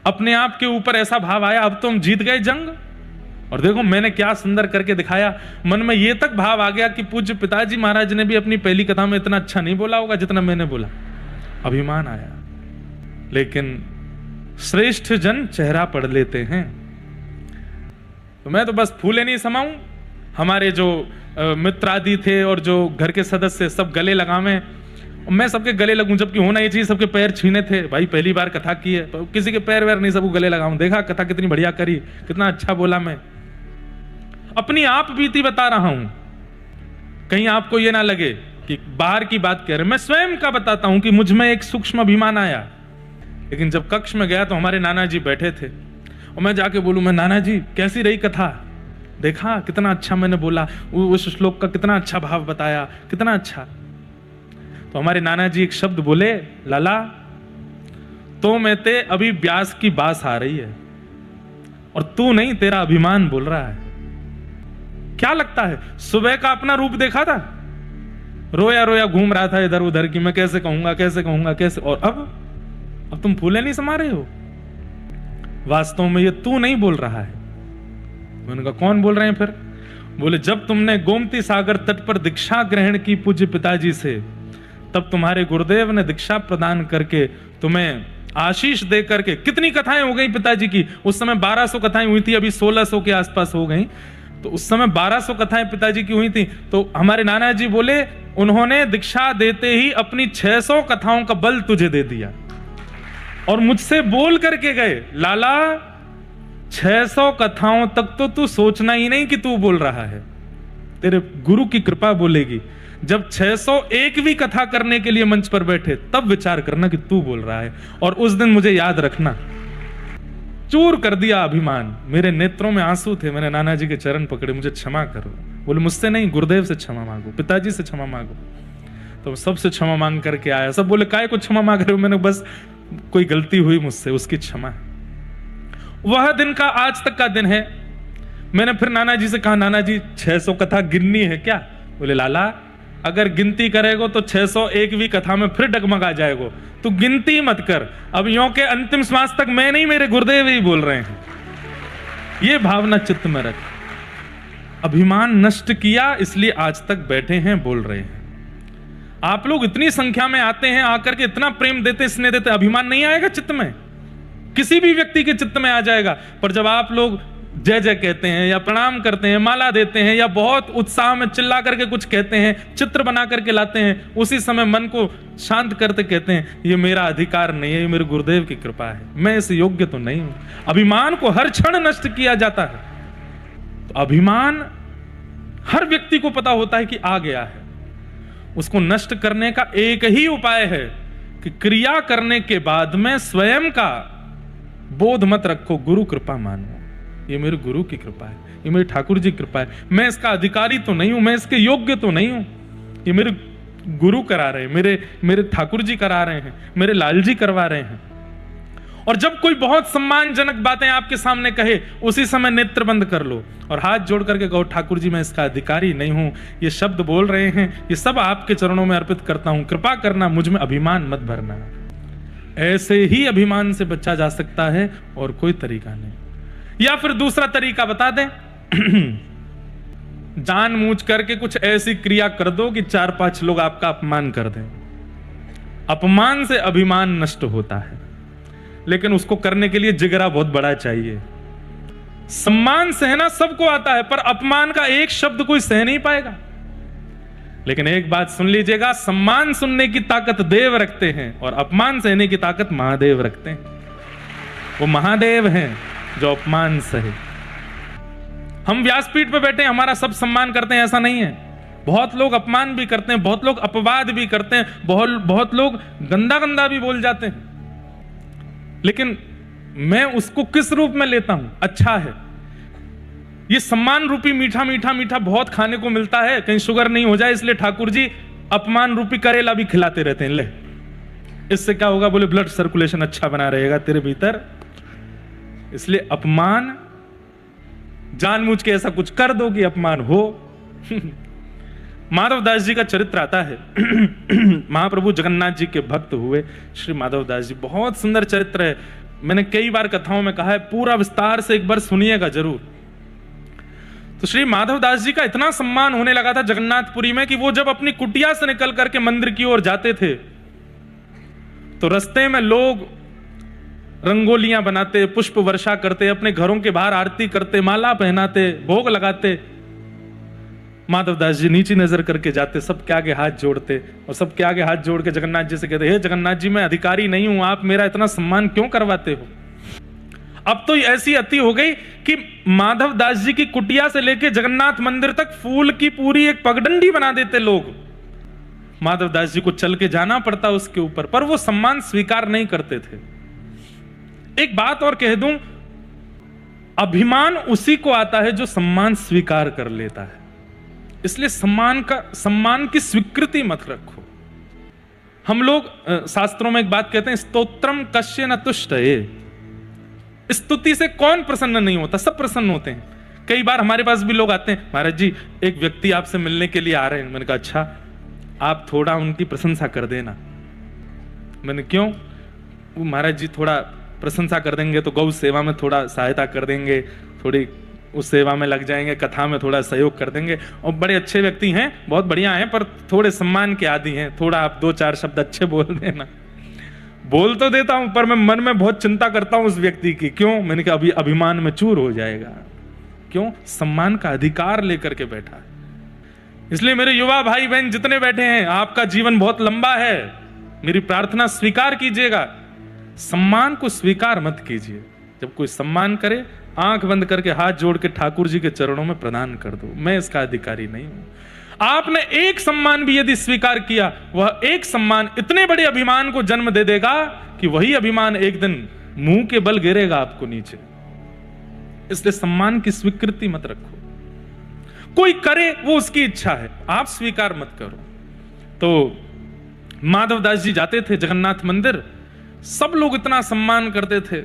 अपने आप के ऊपर ऐसा भाव आया अब तो हम जीत गए जंग, और देखो मैंने क्या सुंदर करके दिखाया। मन में ये तक भाव आ गया कि पूज्य पिताजी महाराज ने भी अपनी पहली कथा में इतना अच्छा नहीं बोला होगा जितना मैंने बोला। अभिमान आया। लेकिन श्रेष्ठ जन चेहरा पढ़ लेते हैं, तो मैं तो बस फूले नहीं समाऊं। हमारे जो मित्र आदि थे और जो घर के सदस्य सब गले लगावे, मैं सबके गले लगूं, जबकि होना ये चाहिए सबके पैर छीने थे। भाई पहली बार कथा की है, तो किसी के पैर वैर नहीं, सबको गले लगाऊं। देखा कथा कितनी बढ़िया करी, कितना अच्छा बोला। मैं अपनी आप बीती बता रहा हूं, कहीं आपको ये ना लगे कि बाहर की बात कह रहे। मैं स्वयं का बताता हूं कि मुझ में एक सूक्ष्म अभिमान आया। लेकिन जब कक्ष में गया तो हमारे नाना जी बैठे थे और मैं जाके बोलूं, मैं नाना जी कैसी रही कथा, देखा कितना अच्छा मैंने बोला, उस श्लोक का कितना अच्छा भाव बताया, कितना अच्छा। तो हमारे नाना जी एक शब्द बोले, लाला तो मैं ते अभी व्यास की बास आ रही है और तू नहीं, तेरा अभिमान बोल रहा है। क्या लगता है सुबह का अपना रूप देखा था, रोया रोया घूम रहा था इधर उधर की मैं कैसे कहूंगा कैसे कहूंगा कैसे, और अब तुम फूले नहीं समा रहे हो। वास्तव में ये तू नहीं बोल रहा है। मैंने कहा कौन बोल रहे हैं फिर? बोले जब तुमने गोमती सागर तट पर दीक्षा ग्रहण की पूज्य पिताजी से, तब तुम्हारे गुरुदेव ने दीक्षा प्रदान करके तुम्हें आशीष दे करके, कितनी कथाएं हो गई पिताजी की, उस समय 1200 कथाएं हुई थी, अभी 1600 के आसपास हो गई, तो उस समय 1200 कथाएं पिताजी की हुई थी। तो हमारे नाना जी बोले उन्होंने दीक्षा देते ही अपनी 600 कथाओं का बल तुझे दे दिया, और मुझसे बोल करके गए, लाला 600 कथाओं तक तो तू सोचना ही नहीं कि तू बोल रहा है, तेरे गुरु की कृपा बोलेगी। जब 601वीं कथा करने के लिए मंच पर बैठे तब विचार करना कि तू बोल रहा है। और उस दिन मुझे याद रखना, चूर कर दिया अभिमान, मेरे नेत्रों में आंसू थे, मैंने नाना जी के चरण पकड़े, मुझे क्षमा करो। बोले मुझसे नहीं, गुरुदेव से क्षमा मांगो, पिताजी से क्षमा मांगो। तो सबसे क्षमा मांग करके आया। सब बोले काय को क्षमा मांग रहे हो? मैंने बस कोई गलती हुई मुझसे, उसकी क्षमा। वह दिन का आज तक का दिन है। मैंने फिर नाना जी से कहा, नाना जी 600 कथा गिननी है क्या? बोले लाला अगर गिनती करेगो तो 601वीं कथा में फिर डगमगा जाएगो। तो गिनती मत कर, अब यों के अंतिम श्वास तक मैं नहीं, मेरे गुरुदेव ही बोल रहे हैं। ये भावना चित्त में रख। अभिमान नष्ट किया, इसलिए आज तक बैठे हैं, बोल रहे हैं। आप लोग इतनी संख्या में आते हैं, आकर के इतना प्रेम देते, स्नेह देते, अभिमान नहीं आएगा चित्त में? किसी भी व्यक्ति के चित्त में आ जाएगा। पर जब आप लोग जय जय कहते हैं या प्रणाम करते हैं, माला देते हैं या बहुत उत्साह में चिल्ला करके कुछ कहते हैं, चित्र बना करके लाते हैं, उसी समय मन को शांत करते कहते हैं ये मेरा अधिकार नहीं है, ये मेरे गुरुदेव की कृपा है, मैं इस योग्य तो नहीं हूं। अभिमान को हर क्षण नष्ट किया जाता है। तो अभिमान हर व्यक्ति को पता होता है कि आ गया है। उसको नष्ट करने का एक ही उपाय है कि क्रिया करने के बाद में स्वयं का बोध मत रखो, गुरु कृपा मानो, ये मेरे गुरु की कृपा है, ये मेरे ठाकुर जी की कृपा है, मैं इसका अधिकारी तो नहीं हूं, मैं इसके योग्य तो नहीं हूं, ये मेरे गुरु करा रहे हैं, मेरे ठाकुर जी करा रहे हैं, मेरे लाल जी करवा रहे हैं। और जब कोई बहुत सम्मानजनक बातें आपके सामने कहे, उसी समय नेत्र बंद कर लो और हाथ जोड़ करके कहो ठाकुर जी मैं इसका अधिकारी नहीं हूं, ये शब्द बोल रहे हैं, ये सब आपके चरणों में अर्पित करता हूं, कृपा करना, मुझ में अभिमान मत भरना। ऐसे ही अभिमान से बचा जा सकता है और कोई तरीका नहीं। या फिर दूसरा तरीका बता दें, जानबूझ करके कुछ ऐसी क्रिया कर दो कि 4-5 लोग आपका अपमान कर दें। अपमान से अभिमान नष्ट होता है, लेकिन उसको करने के लिए जिगरा बहुत बड़ा चाहिए। सम्मान सहना सबको आता है, पर अपमान का एक शब्द कोई सह नहीं पाएगा। लेकिन एक बात सुन लीजिएगा, सम्मान सुनने की ताकत देव रखते हैं और अपमान सहने की ताकत महादेव रखते हैं। वो महादेव हैं जो अपमान सहे। हम व्यासपीठ पे बैठे हैं, हमारा सब सम्मान करते हैं ऐसा नहीं है। बहुत लोग अपमान भी करते हैं, बहुत लोग अपवाद भी करते हैं, बहुत लोग गंदा गंदा भी बोल जाते हैं। लेकिन मैं उसको किस रूप में लेता हूं? अच्छा है, ये सम्मान रूपी मीठा मीठा मीठा बहुत खाने को मिलता है, कहीं शुगर नहीं हो जाए, इसलिए ठाकुर जी अपमान रूपी करेला भी खिलाते रहते हैं। ले, इससे क्या होगा? बोले ब्लड सर्कुलेशन अच्छा बना रहेगा तेरे भीतर। इसलिए अपमान जानबूझ के ऐसा कुछ कर दो कि अपमान हो। माधवदास जी का चरित्र आता है। महाप्रभु जगन्नाथ जी के भक्त हुए श्री माधवदास जी, बहुत सुंदर चरित्र है। मैंने कई बार कथाओं में कहा है, पूरा विस्तार से एक बार सुनिएगा जरूर। तो श्री माधवदास जी का इतना सम्मान होने लगा था जगन्नाथपुरी में कि वो जब अपनी कुटिया से निकल करके मंदिर की ओर जाते थे तो रास्ते में लोग रंगोलियां बनाते, पुष्प वर्षा करते, अपने घरों के बाहर आरती करते, माला पहनाते, भोग लगाते। माधवदास जी नीची नजर करके जाते, सबके आगे हाथ जोड़ते और सबके आगे हाथ जोड़ के जगन्नाथ जी से कहते, हे जगन्नाथ जी मैं अधिकारी नहीं हूं, आप मेरा इतना सम्मान क्यों करवाते हो? अब तो ऐसी अति हो गई कि माधवदास जी की कुटिया से लेके जगन्नाथ मंदिर तक फूल की पूरी एक पगडंडी बना देते लोग। माधवदास जी को चल के जाना पड़ता उसके ऊपर, पर वो सम्मान स्वीकार नहीं करते थे। एक बात और कह दूं, अभिमान उसी को आता है जो सम्मान स्वीकार कर लेता है। इसलिए सम्मान की स्वीकृति मत रखो। हम लोग शास्त्रों में एक बात कहते हैं, स्तोत्रम कश्य न तुष्टये। स्तुति से कौन प्रसन्न नहीं होता? सब प्रसन्न होते हैं। कई बार हमारे पास भी लोग आते हैं, महाराज जी एक व्यक्ति आपसे मिलने के लिए आ रहे हैं। मैंने कहा अच्छा, आप थोड़ा उनकी प्रशंसा कर देना। मैंने क्यों? वो महाराज जी थोड़ा प्रशंसा कर देंगे तो गौ सेवा में थोड़ा सहायता कर देंगे, थोड़ी उस सेवा में लग जाएंगे, कथा में थोड़ा सहयोग कर देंगे, और बड़े अच्छे व्यक्ति हैं, बहुत बढ़िया हैं, पर थोड़े सम्मान के आदी हैं, थोड़ा आप 2-4 शब्द अच्छे बोल देना। बोल तो देता हूं, पर मैं मन में बहुत चिंता करता हूं उस व्यक्ति की। क्यों? मैंने कहा अभी अभिमान में चूर हो जाएगा। क्यों? सम्मान का अधिकार लेकर के बैठा है। इसलिए मेरे युवा भाई बहन जितने बैठे हैं, आपका जीवन बहुत लंबा है, मेरी प्रार्थना स्वीकार कीजिएगा, सम्मान को स्वीकार मत कीजिए। जब कोई सम्मान करे, आंख बंद करके हाथ जोड़ के ठाकुर जी के चरणों में प्रदान कर दो, मैं इसका अधिकारी नहीं हूं। आपने एक सम्मान भी यदि स्वीकार किया, वह एक सम्मान इतने बड़े अभिमान को जन्म दे देगा कि वही अभिमान एक दिन मुंह के बल गिरेगा आपको नीचे। इसलिए सम्मान की स्वीकृति मत रखो। कोई करे वो उसकी इच्छा है, आप स्वीकार मत करो। तो माधवदास जी जाते थे जगन्नाथ मंदिर, सब लोग इतना सम्मान करते थे।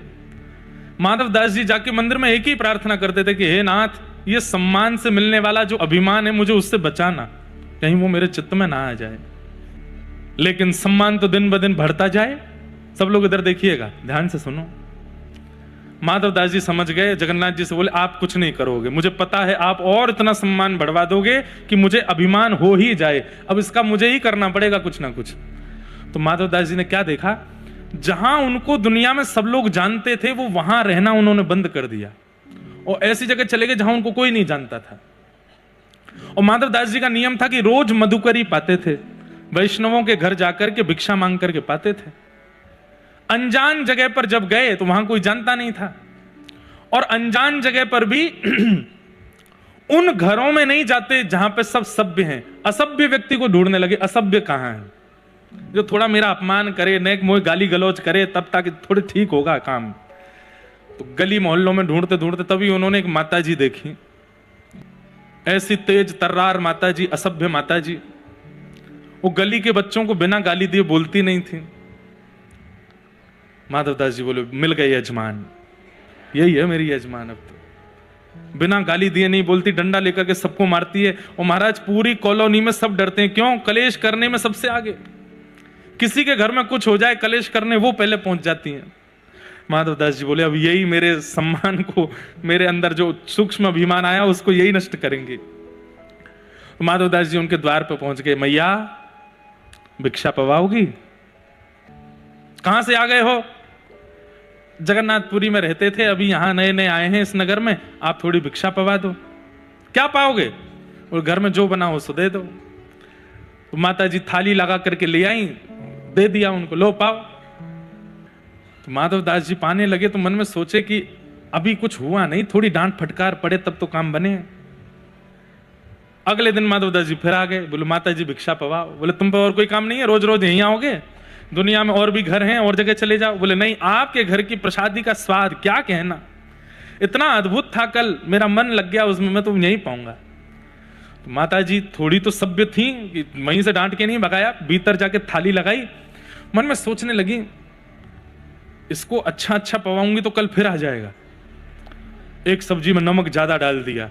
माधवदास जी जाके मंदिर में एक ही प्रार्थना करते थे कि हे नाथ, ये सम्मान से मिलने वाला जो अभिमान है मुझे उससे बचाना। कहीं वो मेरे चित्त में ना आ जाए। लेकिन सम्मान तो दिन ब दिन बढ़ता जाए। सब लोग इधर देखिएगा, ध्यान से सुनो। माधवदास जी समझ गए, जगन्नाथ जी से बोले आप कुछ नहीं करोगे, मुझे पता है आप और इतना सम्मान बढ़वा दोगे कि मुझे अभिमान हो ही जाए, अब इसका मुझे ही करना पड़ेगा कुछ ना कुछ। तो माधवदास जी ने क्या देखा, जहां उनको दुनिया में सब लोग जानते थे वो वहां रहना उन्होंने बंद कर दिया और ऐसी जगह चले गए जहां उनको कोई नहीं जानता था। और माधवदास जी का नियम था कि रोज मधुकरी पाते थे, वैष्णवों के घर जाकर के भिक्षा मांग करके पाते थे। अनजान जगह पर जब गए तो वहां कोई जानता नहीं था, और अनजान जगह पर भी उन घरों में नहीं जाते जहां पे सब सभ्य हैं। असभ्य व्यक्ति को ढूंढने लगे, असभ्य कहां है, जो थोड़ा मेरा अपमान करे, नेक मोह गाली गलौज करे, तब तक थोड़े ठीक होगा काम। तो गली मोहल्लों में ढूंढते ढूंढते तभी उन्होंने एक माता जी देखी, ऐसी तेज तर्रार माता जी, असभ्य माता जी। वो गली के बच्चों को बिना गाली दिए बोलती नहीं थी। माधवदास जी बोले मिल गए यजमान, यही है मेरी यजमान। अब तो बिना गाली दिए नहीं बोलती, डंडा लेकर के सबको मारती है। और महाराज पूरी कॉलोनी में सब डरते हैं, क्यों, कलेश करने में सबसे आगे। किसी के घर में कुछ हो जाए कलेश करने वो पहले पहुंच जाती हैं। माधवदास जी बोले अब यही मेरे सम्मान को, मेरे अंदर जो सूक्ष्म अभिमान आया उसको यही नष्ट करेंगे। तो माधवदास जी उनके द्वार पर पहुंच गए, मैया भिक्षा पवाओगी? कहां से आ गए हो? जगन्नाथपुरी में रहते थे, अभी यहां नए नए आए हैं इस नगर में, आप थोड़ी भिक्षा पवा दो। क्या पाओगे? और घर में जो बना हो सो दे दो। तो माता जी थाली लगा करके ले आई, दे दिया उनको, लो पाओ। तो माधवदास जी पाने लगे तो मन में सोचे कि अभी कुछ हुआ नहीं, थोड़ी डांट फटकार पड़े तब तो काम बने। अगले दिन माधवदास जी फिर आ गए, बोले माता जी भिक्षा पवाओ। बोले तुम पे और कोई काम नहीं है, रोज रोज यहीं आओगे? दुनिया में और भी घर हैं, और जगह चले जाओ। बोले नहीं, आपके घर की प्रसादी का स्वाद क्या कहना, इतना अद्भुत था, कल मेरा मन लग गया उसमें, मैं तो यहीं पाऊंगा। तो माता जी थोड़ी तो सभ्य थी कि वहीं से डांट के नहीं भगाया, भीतर जाके थाली लगाई। मन में सोचने लगी इसको अच्छा अच्छा पवाऊंगी तो कल फिर आ जाएगा। एक सब्जी में नमक ज्यादा डाल दिया,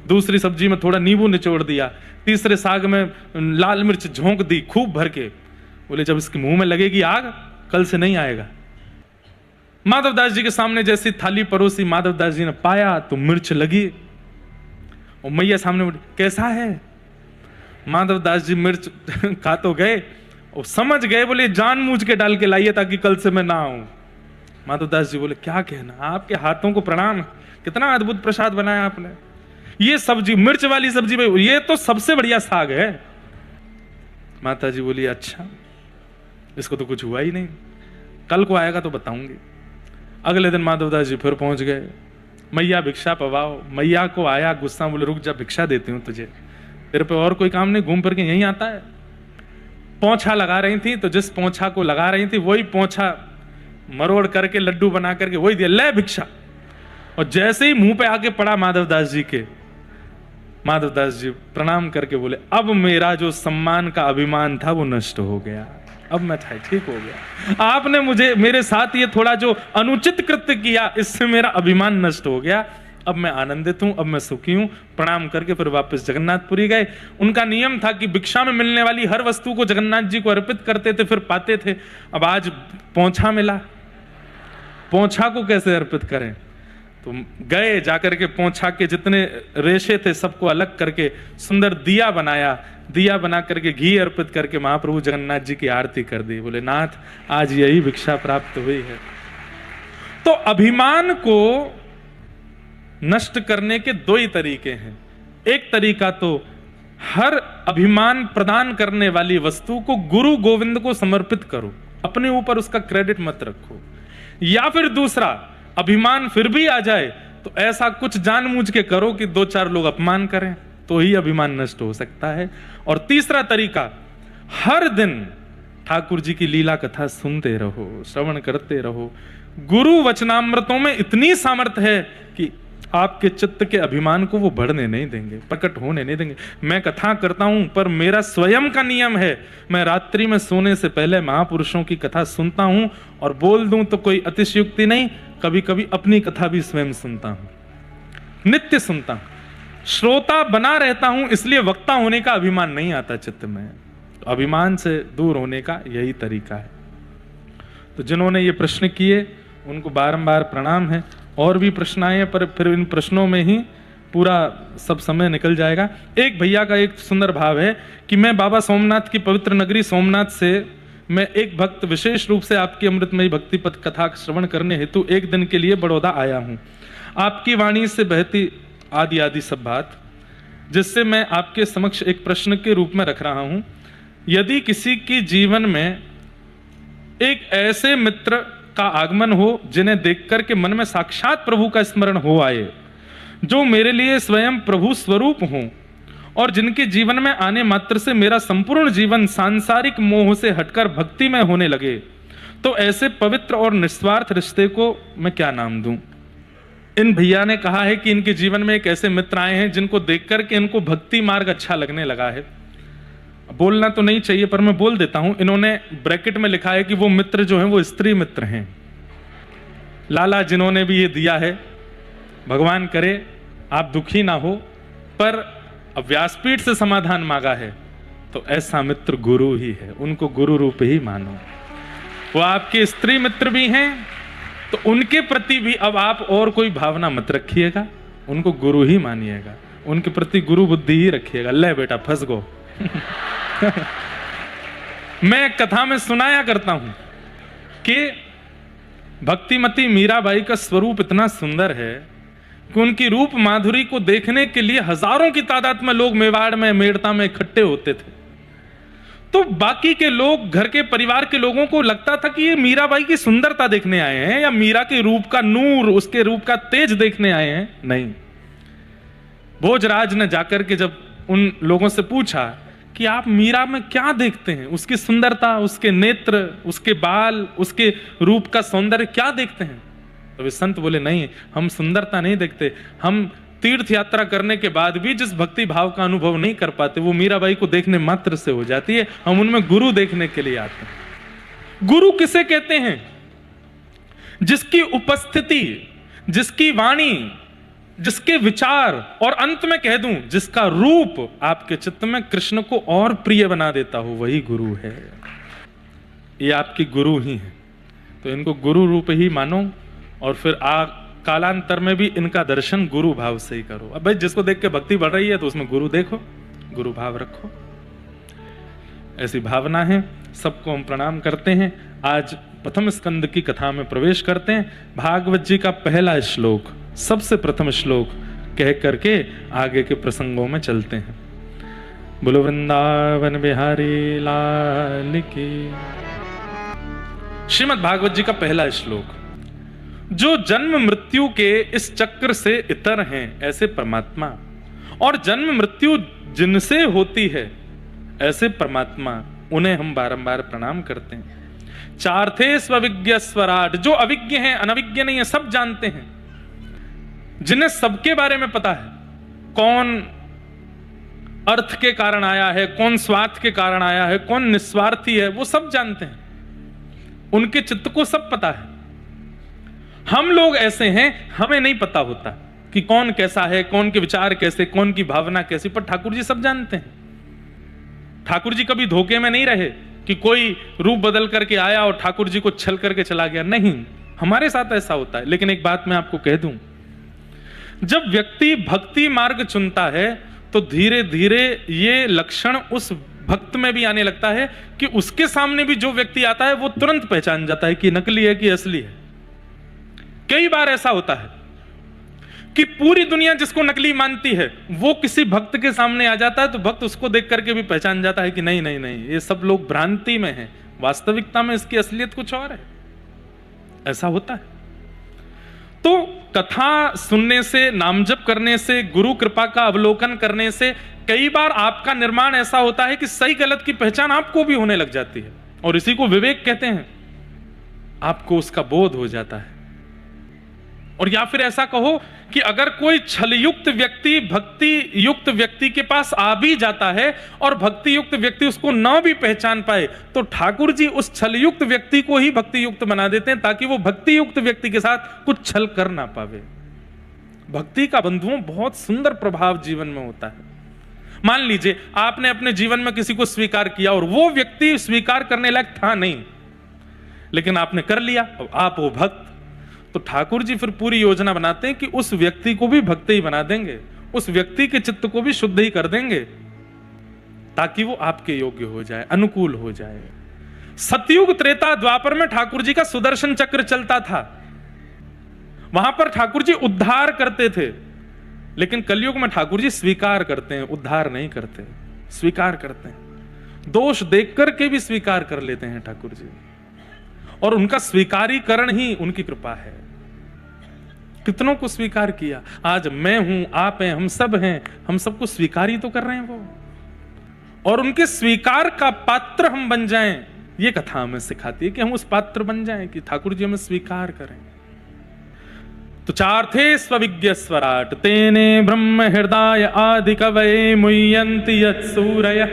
दूसरी सब्जी में थोड़ा नींबू निचोड़ दिया, तीसरे साग में लाल मिर्च झोंक दी खूब भर के। बोले जब इसके मुंह में लगेगी आग, कल से नहीं आएगा। माधवदास जी के सामने जैसी थाली परोसी, माधवदास जी ने पाया तो मिर्च लगी। और मैया सामने बोली कैसा है? माधवदास जी मिर्च खा तो गए और समझ गए, बोले जानबूझ के डाल के लाइए ताकि कल से मैं ना आऊं। माधवदास जी बोले क्या कहना, आपके हाथों को प्रणाम, कितना अद्भुत प्रसाद बनाया आपने। ये सब्जी, मिर्च वाली सब्जी, ये तो सबसे बढ़िया साग है। माता जी बोली अच्छा, इसको तो कुछ हुआ ही नहीं, कल को आएगा तो बताऊंगी। अगले दिन माधवदास जी फिर पहुंच गए, मैया भिक्षा पवाओ। मैया को आया गुस्सा, बोले रुक जा भिक्षा देती हूं तुझे, तेरे पे और कोई काम नहीं, घूम फिर के यहीं आता है। पोंछा लगा रही थी तो जिस पोंछा को लगा रही थी वही पोंछा मरोड़ करके लड्डू बना करके वही दिया, ले भिक्षा। और जैसे ही मुंह पे आके पड़ा माधवदास जी के, माधवदास जी प्रणाम करके बोले अब मेरा जो सम्मान का अभिमान था वो नष्ट हो गया, अब मैं ठीक हो गया। आपने मुझे, मेरे साथ ये थोड़ा जो अनुचित कृत्य किया, इससे मेरा अभिमान नष्ट हो गया, अब मैं आनंदित हूं, अब मैं सुखी हूं। प्रणाम करके फिर वापस जगन्नाथपुरी गए। उनका नियम था कि भिक्षा में मिलने वाली हर वस्तु को जगन्नाथ जी को अर्पित करते थे, फिर पाते थे। अब आज पोंछा मिला, पोंछा को कैसे अर्पित करें? तो गए, जाकर के पोंछा के जितने रेशे थे सबको अलग करके सुंदर दिया बनाया, दिया बना करके घी अर्पित करके महाप्रभु जगन्नाथ जी की आरती कर दी। बोले नाथ आज यही भिक्षा प्राप्त हुई है। तो अभिमान को नष्ट करने के दो ही तरीके हैं। एक तरीका तो हर अभिमान प्रदान करने वाली वस्तु को गुरु गोविंद को समर्पित करो, अपने ऊपर उसका क्रेडिट मत रखो। या फिर दूसरा, अभिमान फिर भी आ जाए तो ऐसा कुछ जानबूझ के करो कि दो चार लोग अपमान करें, तो ही अभिमान नष्ट हो सकता है। और तीसरा तरीका, हर दिन ठाकुर जी की लीला कथा सुनते रहो, श्रवण करते रहो। गुरु वचनामृतों में इतनी सामर्थ्य है कि आपके चित्त के अभिमान को वो बढ़ने नहीं देंगे, प्रकट होने नहीं देंगे। मैं कथा करता हूं पर मेरा स्वयं का नियम है, मैं रात्रि में सोने से पहले महापुरुषों की कथा सुनता हूं, और बोल दूं तो कोई अतिशयोक्ति नहीं, कभी कभी अपनी कथा भी स्वयं सुनता हूं, नित्य सुनता हूं। श्रोता बना रहता हूं, इसलिए वक्ता होने का अभिमान नहीं आता चित्त में। तो अभिमान से दूर होने का यही तरीका है। तो जिन्होंने ये प्रश्न किए उनको बारंबार प्रणाम है। और भी प्रश्न आए पर फिर इन प्रश्नों में ही पूरा सब समय निकल जाएगा। एक भैया का एक सुंदर भाव है कि मैं बाबा सोमनाथ की पवित्र नगरी सोमनाथ से मैं एक भक्त विशेष रूप से आपकी अमृतमयी भक्ति पथ कथा श्रवण करने हेतु एक दिन के लिए बड़ौदा आया हूं। आपकी वाणी से बहती आदि आदि सब बात, जिससे मैं आपके समक्ष एक प्रश्न के रूप में रख रहा हूं। यदि किसी के जीवन में एक ऐसे मित्र का आगमन हो जिन्हें देखकर के मन में साक्षात प्रभु का स्मरण हो आए, जो मेरे लिए स्वयं प्रभु स्वरूप हों और जिनके जीवन में आने मात्र से मेरा संपूर्ण जीवन सांसारिक मोह से हटकर भक्ति में होने लगे, तो ऐसे पवित्र और निस्वार्थ रिश्ते को मैं क्या नाम दूं? इन भैया ने कहा है कि इनके जीवन में एक ऐसे मित्र आए हैं जिनको देखकर के इनको भक्ति मार्ग अच्छा लगने लगा है। बोलना तो नहीं चाहिए पर मैं बोल देता हूं। इन्होंने ब्रैकेट में लिखा है कि वो मित्र जो हैं वो स्त्री मित्र हैं। लाला जिन्होंने भी ये दिया है, भगवान करे आप दुखी ना हो, पर अब व्यासपीठ से समाधान मांगा है तो ऐसा मित्र गुरु ही है, उनको गुरु रूप ही मानो। वो आपके स्त्री मित्र भी हैं तो उनके प्रति भी अब आप और कोई भावना मत रखिएगा, उनको गुरु ही मानिएगा, उनके प्रति गुरु बुद्धि ही रखिएगा। ले बेटा फंस गो। मैं कथा में सुनाया करता हूं कि भक्तिमती मीराबाई का स्वरूप इतना सुंदर है कि उनकी रूप माधुरी को देखने के लिए हजारों की तादाद में लोग मेवाड़ में मेड़ता में इकट्ठे होते थे। तो बाकी के लोग, घर के परिवार के लोगों को लगता था कि ये मीराबाई की सुंदरता देखने आए हैं या मीरा के रूप का नूर, उसके रूप का तेज देखने आए हैं। नहीं, भोजराज ने जाकर के जब उन लोगों से पूछा कि आप मीरा में क्या देखते हैं, उसकी सुंदरता, उसके नेत्र, उसके बाल, उसके रूप का सौंदर्य क्या देखते हैं, तो वे संत बोले नहीं, हम सुंदरता नहीं देखते, हम तीर्थ यात्रा करने के बाद भी जिस भक्ति भाव का अनुभव नहीं कर पाते वो मीराबाई को देखने मात्र से हो जाती है। हम उनमें गुरु देखने के लिए आते हैं। गुरु किसे कहते हैं? जिसकी उपस्थिति, जिसकी वाणी, जिसके विचार और अंत में कह दूं जिसका रूप आपके चित्त में कृष्ण को और प्रिय बना देता हो, वही गुरु है। ये आपकी गुरु ही है। तो इनको गुरु रूप ही मानो और फिर कालांतर में भी इनका दर्शन गुरु भाव से ही करो। अब भाई जिसको देख के भक्ति बढ़ रही है तो उसमें गुरु देखो, गुरु भाव रखो, ऐसी भावना है। सबको हम प्रणाम करते हैं। आज प्रथम स्कंद की कथा में प्रवेश करते हैं। भागवत जी का पहला श्लोक, सबसे प्रथम श्लोक कह करके आगे के प्रसंगों में चलते हैं। बोलो वृंदावन बिहारी लाल की। श्रीमद् भागवत जी का पहला श्लोक। जो जन्म मृत्यु के इस चक्र से इतर हैं ऐसे परमात्मा, और जन्म मृत्यु जिनसे होती है ऐसे परमात्मा, उन्हें हम बारंबार प्रणाम करते हैं। चार थे स्वविज्ञ स्वराट, जो अविज्ञ हैं, अनविज्ञ नहीं है, सब जानते हैं, जिन्हें सबके बारे में पता है, कौन अर्थ के कारण आया है, कौन स्वार्थ के कारण आया है, कौन निस्वार्थी है, वो सब जानते हैं, उनके चित्त को सब पता है। हम लोग ऐसे हैं, हमें नहीं पता होता कि कौन कैसा है, कौन के विचार कैसे, कौन की भावना कैसी, पर ठाकुर जी सब जानते हैं। ठाकुर जी कभी धोखे में नहीं रहे कि कोई रूप बदल करके आया और ठाकुर जी को छल करके चला गया। नहीं, हमारे साथ ऐसा होता है। लेकिन एक बात मैं आपको कह दूं, जब व्यक्ति भक्ति मार्ग चुनता है तो धीरे धीरे ये लक्षण उस भक्त में भी आने लगता है कि उसके सामने भी जो व्यक्ति आता है वो तुरंत पहचान जाता है कि नकली है कि असली है। कई बार ऐसा होता है कि पूरी दुनिया जिसको नकली मानती है वो किसी भक्त के सामने आ जाता है तो भक्त उसको देख करके भी पहचान जाता है कि नहीं नहीं नहीं, ये सब लोग भ्रांति में हैं, वास्तविकता में इसकी असलियत कुछ और है। ऐसा होता है। तो कथा सुनने से, नाम जप करने से, गुरु कृपा का अवलोकन करने से कई बार आपका निर्माण ऐसा होता है कि सही गलत की पहचान आपको भी होने लग जाती है, और इसी को विवेक कहते हैं। आपको उसका बोध हो जाता है। और या फिर ऐसा कहो कि अगर कोई छल युक्त व्यक्ति भक्ति युक्त व्यक्ति के पास आ भी जाता है और भक्ति युक्त व्यक्ति उसको न भी पहचान पाए, तो ठाकुर जी उस छल युक्त व्यक्ति को ही भक्ति युक्त बना देते हैं ताकि वो भक्ति युक्त व्यक्ति के साथ कुछ छल कर ना पावे। भक्ति का बंधुओं बहुत सुंदर प्रभाव जीवन में होता है। मान लीजिए आपने अपने जीवन में किसी को स्वीकार किया और वो व्यक्ति स्वीकार करने लायक था नहीं, लेकिन आपने कर लिया, आप वो भक्त, तो ठाकुर जी फिर पूरी योजना बनाते हैं कि उस व्यक्ति को भी भक्त ही बना देंगे, उस व्यक्ति के चित्त को भी शुद्ध ही कर देंगे, ताकि वो आपके योग्य हो जाए, अनुकूल हो जाए। सतयुग त्रेता द्वापर में ठाकुर जी का सुदर्शन चक्र चलता था, वहां पर ठाकुर जी उद्धार करते थे, लेकिन कलयुग में ठाकुर जी स्वीकार करते हैं, उद्धार नहीं करते, स्वीकार करते हैं। दोष देख करके भी स्वीकार कर लेते हैं ठाकुर जी, और उनका स्वीकारीकरण ही उनकी कृपा है। कितनों को स्वीकार किया, आज मैं हूं, आप हैं, हम सब हैं, हम सबको स्वीकार ही तो कर रहे हैं वो, और उनके स्वीकार का पात्र हम बन जाएं, ये कथा हमें सिखाती है कि हम उस पात्र बन जाएं कि ठाकुर जी हमें स्वीकार करें। तो चार्थे स्वविज्ञ स्वराट तेने ब्रह्म हृदय आदि कवये मुह्यन्ति यत्सूरयः।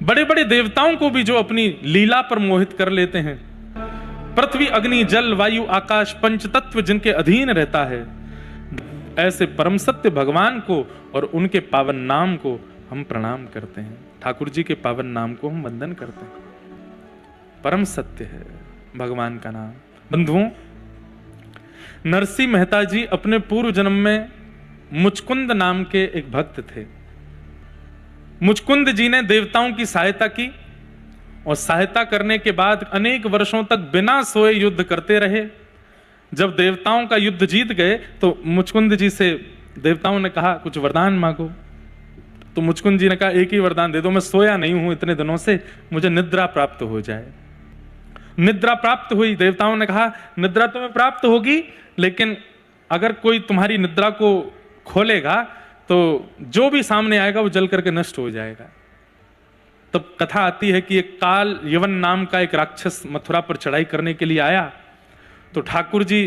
बड़े बड़े देवताओं को भी जो अपनी लीला पर मोहित कर लेते हैं, पृथ्वी अग्नि जल वायु आकाश पंच तत्व जिनके अधीन रहता है, ऐसे परम सत्य भगवान को और उनके पावन नाम को हम प्रणाम करते हैं। ठाकुर जी के पावन नाम को हम वंदन करते हैं। परम सत्य है भगवान का नाम। बंधुओं, नरसिंह मेहता जी अपने पूर्व जन्म में मुचकुंद नाम के एक भक्त थे। मुचकुंद जी ने देवताओं की सहायता की, और सहायता करने के बाद अनेक वर्षों तक बिना सोए युद्ध करते रहे। जब देवताओं का युद्ध जीत गए तो मुचकुंद जी से देवताओं ने कहा कुछ वरदान मांगो। तो मुचकुंद जी ने कहा एक ही वरदान दे दो, मैं सोया नहीं हूं इतने दिनों से, मुझे निद्रा प्राप्त हो जाए। निद्रा प्राप्त हुई। देवताओं ने कहा निद्रा तुम्हें प्राप्त होगी, लेकिन अगर कोई तुम्हारी निद्रा को खोलेगा तो जो भी सामने आएगा वो जल करके नष्ट हो जाएगा। तब कथा आती है कि एक काल यवन नाम का एक राक्षस मथुरा पर चढ़ाई करने के लिए आया, तो ठाकुर जी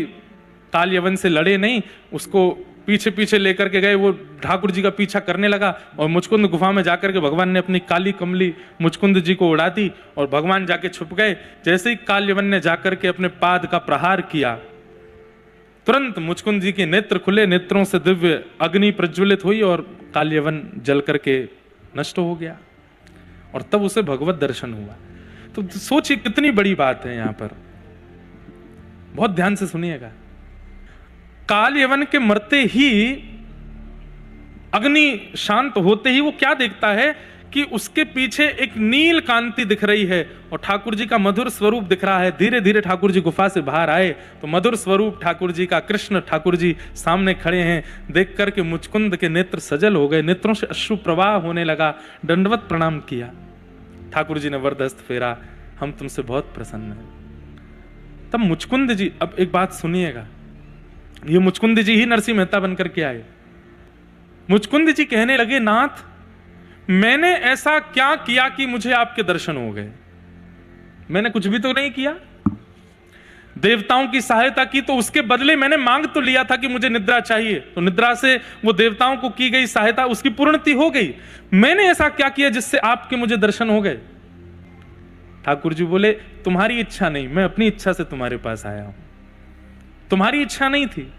काल यवन से लड़े नहीं, उसको पीछे पीछे लेकर के गए। वो ठाकुर जी का पीछा करने लगा, और मुचकुंद गुफा में जाकर के भगवान ने अपनी काली कमली मुचकुंद जी को उड़ा दी, और भगवान जाके छुप गए। जैसे ही काल यवन ने जाकर के अपने पाद का प्रहार किया, तुरंत मुचकुंद जी के नेत्र खुले, नेत्रों से दिव्य अग्नि प्रज्वलित हुई और काल यवन जल करके नष्ट हो गया, और तब उसे भगवत दर्शन हुआ। तो सोचिए कितनी बड़ी बात है यहां पर, बहुत ध्यान से सुनिएगा। काल यवन के मरते ही, अग्नि शांत होते ही वो क्या देखता है कि उसके पीछे एक नील कांति दिख रही है और ठाकुर जी का मधुर स्वरूप दिख रहा है। धीरे धीरे ठाकुर जी गुफा से बाहर आए तो मधुर स्वरूप ठाकुर जी का, कृष्ण ठाकुर जी सामने खड़े हैं। देख करके मुचकुंद के नेत्र सजल हो गए, नेत्रों से अश्रु प्रवाह होने लगा। दंडवत प्रणाम किया। ठाकुर जी ने वरदहस्त फेरा, हम तुमसे बहुत प्रसन्न हैं। तब मुचकुंद जी, अब एक बात सुनिएगा, ये मुचकुंद जी ही नरसिंह मेहता बनकर के आए। मुचकुंद जी कहने लगे, नाथ मैंने ऐसा क्या किया कि मुझे आपके दर्शन हो गए? मैंने कुछ भी तो नहीं किया। देवताओं की सहायता की तो उसके बदले मैंने मांग तो लिया था कि मुझे निद्रा चाहिए, तो निद्रा से वो देवताओं को की गई सहायता उसकी पूर्णति हो गई। मैंने ऐसा क्या किया जिससे आपके मुझे दर्शन हो गए? ठाकुर जी बोले, तुम्हारी इच्छा नहीं, मैं अपनी इच्छा से तुम्हारे पास आया हूं। तुम्हारी इच्छा नहीं थी,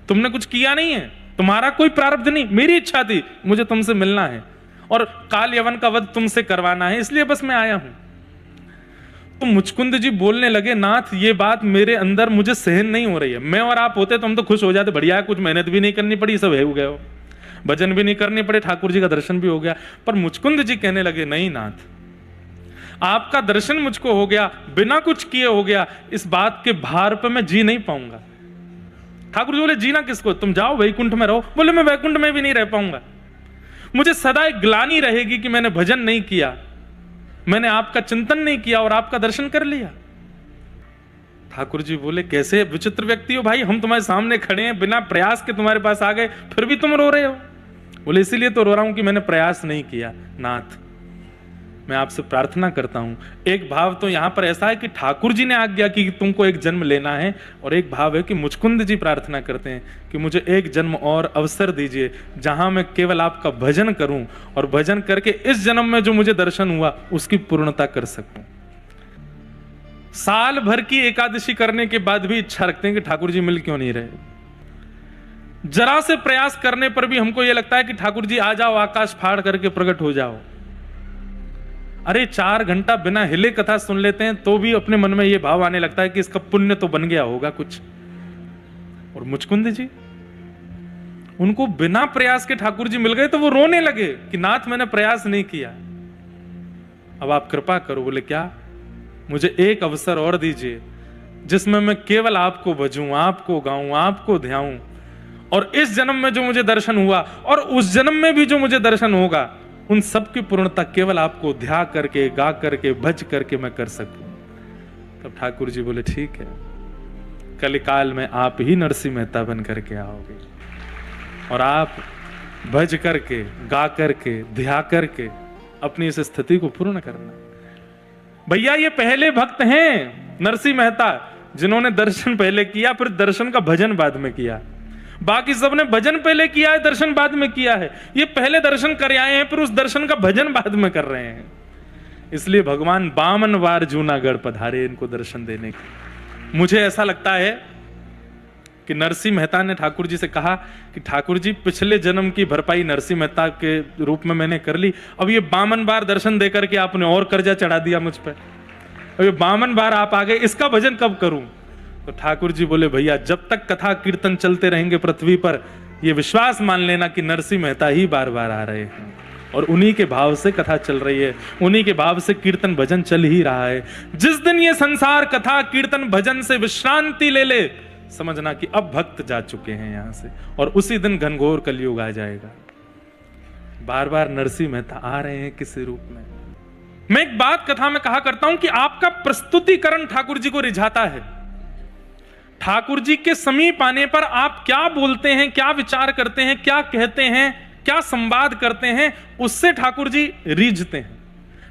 तुमने कुछ किया नहीं है, तुम्हारा कोई प्रारब्ध नहीं, मेरी इच्छा थी, मुझे तुमसे मिलना है और काल यवन का वध तुमसे करवाना है, इसलिए बस मैं आया हूं। तो मुचकुंद जी बोलने लगे, नाथ ये बात मेरे अंदर मुझे सहन नहीं हो रही है। मैं और आप होते तो हम तो खुश हो जाते, बढ़िया है, कुछ मेहनत भी नहीं करनी पड़ी, सब है हो गया, भजन भी नहीं करने पड़े, ठाकुर जी का दर्शन भी हो गया। पर मुचकुंद जी कहने लगे, नहीं नाथ, आपका दर्शन मुझको हो गया, बिना कुछ किए हो गया, इस बात के भार पर मैं जी नहीं पाऊंगा। ठाकुर जी बोले, जीना किसको, तुम जाओ वैकुंठ में रहो। बोले, मैं वैकुंठ में भी नहीं रह पाऊंगा, मुझे सदा एक ग्लानि रहेगी कि मैंने भजन नहीं किया, मैंने आपका चिंतन नहीं किया और आपका दर्शन कर लिया। ठाकुर जी बोले, कैसे विचित्र व्यक्ति हो भाई, हम तुम्हारे सामने खड़े हैं, बिना प्रयास के तुम्हारे पास आ गए, फिर भी तुम रो रहे हो। बोले, इसीलिए तो रो रहा हूं कि मैंने प्रयास नहीं किया। नाथ मैं आपसे प्रार्थना करता हूं, एक भाव तो यहां पर ऐसा है कि ठाकुर जी ने आज्ञा की कि तुमको एक जन्म लेना है, और एक भाव है कि मुचकुंद जी प्रार्थना करते हैं कि मुझे एक जन्म और अवसर दीजिए जहां मैं केवल आपका भजन करूं और भजन करके इस जन्म में जो मुझे दर्शन हुआ उसकी पूर्णता कर सकूं। साल भर की एकादशी करने के बाद भी इच्छा रखते हैं कि ठाकुर जी मिल क्यों नहीं रहे। जरा से प्रयास करने पर भी हमको यह लगता है कि ठाकुर जी आ जाओ, आकाश फाड़ करके प्रकट हो जाओ। अरे 4 घंटा बिना हिले कथा सुन लेते हैं तो भी अपने मन में यह भाव आने लगता है कि इसका पुण्य तो बन गया होगा कुछ। और मुचकुंद जी, उनको बिना प्रयास के ठाकुर जी मिल गए तो वो रोने लगे कि नाथ मैंने प्रयास नहीं किया, अब आप कृपा करो। बोले क्या? मुझे एक अवसर और दीजिए जिसमें मैं केवल आपको भजूं, आपको गाऊं, आपको ध्याऊं, और इस जन्म में जो मुझे दर्शन हुआ और उस जन्म में भी जो मुझे दर्शन होगा, उन सब की पूर्णता केवल आपको ध्या करके, गा करके, भज करके मैं कर सकूं। तब ठाकुर जी बोले ठीक है, कलिकाल में आप ही नरसिंह मेहता बन करके आओगे और आप भज करके, गा करके, ध्या करके अपनी इस स्थिति को पूर्ण करना। भैया ये पहले भक्त हैं नरसिंह मेहता, जिन्होंने दर्शन पहले किया, फिर दर्शन का भजन बाद में किया। बाकी सबने भजन पहले किया है, दर्शन बाद में किया है। ये पहले दर्शन कर आए हैं, फिर उस दर्शन का भजन बाद में कर रहे हैं। इसलिए भगवान 52 बार जूनागढ़ पधारे इनको दर्शन देने के। मुझे ऐसा लगता है कि नरसिंह मेहता ने ठाकुर जी से कहा कि ठाकुर जी पिछले जन्म की भरपाई नरसिंह मेहता के रूप में मैंने कर ली, अब ये 52 बार दर्शन देकर के आपने और कर्जा चढ़ा दिया मुझ पर, अब ये 52 बार आप आ गए, इसका भजन कब करूं? तो ठाकुर जी बोले भैया जब तक कथा कीर्तन चलते रहेंगे पृथ्वी पर, ये विश्वास मान लेना कि नरसिंह मेहता ही बार बार आ रहे हैं और उन्हीं के भाव से कथा चल रही है, उन्हीं के भाव से कीर्तन भजन चल ही रहा है। जिस दिन ये संसार कथा कीर्तन भजन से विश्रांति ले ले, समझना कि अब भक्त जा चुके हैं यहां से, और उसी दिन घनघोर कलयुग आ जाएगा। बार बार नरसिंह मेहता आ रहे हैं किसी रूप में। मैं एक बात कथा में कहा करता हूं कि आपका प्रस्तुतिकरण ठाकुर जी को रिझाता है। ठाकुर जी के समीप आने पर आप क्या बोलते हैं, क्या विचार करते हैं, क्या कहते हैं, क्या संवाद करते हैं, उससे ठाकुर जी रीझते हैं।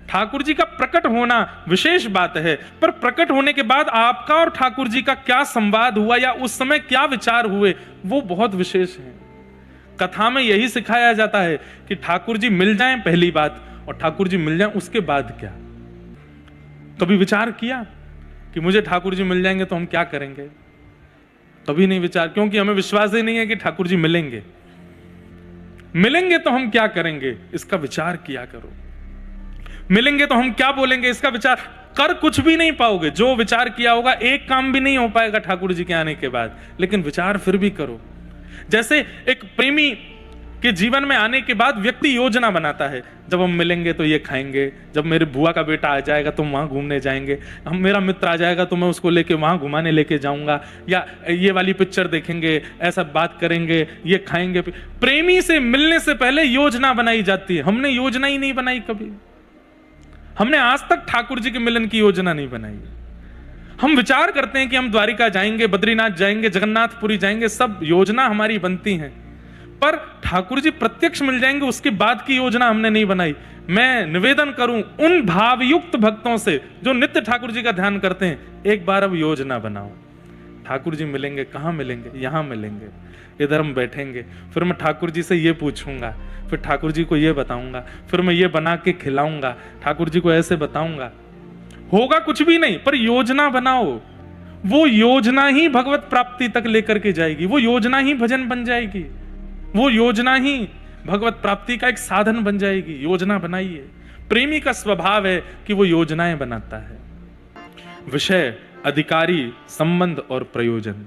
ठाकुर जी का प्रकट होना विशेष बात है, पर प्रकट होने के बाद आपका और ठाकुर जी का क्या संवाद हुआ या उस समय क्या विचार हुए, वो बहुत विशेष है। कथा में यही सिखाया जाता है कि ठाकुर जी मिल जाएं पहली बात, और ठाकुर जी मिल जाएं उसके बाद क्या। कभी विचार किया कि मुझे ठाकुर जी मिल जाएंगे तो हम क्या करेंगे? कभी नहीं विचार, क्योंकि हमें विश्वास ही नहीं है कि ठाकुर जी मिलेंगे। मिलेंगे तो हम क्या करेंगे, इसका विचार किया करो। मिलेंगे तो हम क्या बोलेंगे, इसका विचार कर कुछ भी नहीं पाओगे। जो विचार किया होगा एक काम भी नहीं हो पाएगा ठाकुर जी के आने के बाद, लेकिन विचार फिर भी करो। जैसे एक प्रेमी के जीवन में आने के बाद व्यक्ति योजना बनाता है, जब हम मिलेंगे तो ये खाएंगे, जब मेरे बुआ का बेटा आ जाएगा तो वहां घूमने जाएंगे, हम मेरा मित्र आ जाएगा तो मैं उसको लेके वहां घुमाने लेके जाऊंगा, या ये वाली पिक्चर देखेंगे, ऐसा बात करेंगे, ये खाएंगे। प्रेमी से मिलने से पहले योजना बनाई जाती है। हमने योजना ही नहीं बनाई कभी। हमने आज तक ठाकुर जी के मिलन की योजना नहीं बनाई। हम विचार करते हैं कि हम द्वारिका जाएंगे, बद्रीनाथ जाएंगे, जगन्नाथपुरी जाएंगे, सब योजना हमारी बनती है, पर ठाकुर जी प्रत्यक्ष मिल जाएंगे उसके बाद की योजना हमने नहीं बनाई। मैं निवेदन करूं उन भावयुक्त भक्तों से जो नित्य ठाकुर जी का ध्यान करते हैं, एक बार अब योजना बनाओ। ठाकुर जी मिलेंगे, कहां मिलेंगे? यहां मिलेंगे, इधर हम बैठेंगे, फिर मैं ठाकुर जी से ये पूछूंगा, फिर ठाकुर जी को ये बताऊंगा, फिर मैं ये बना के खिलाऊंगा, ठाकुर जी को ऐसे बताऊंगा। होगा कुछ भी नहीं, पर योजना बनाओ। वो योजना ही भगवत प्राप्ति तक लेकर के जाएगी, वो योजना ही भजन बन जाएगी, वो योजना ही भगवत प्राप्ति का एक साधन बन जाएगी। योजना बनाइए। प्रेमी का स्वभाव है कि वो योजनाएं बनाता है। विषय, अधिकारी, संबंध और प्रयोजन,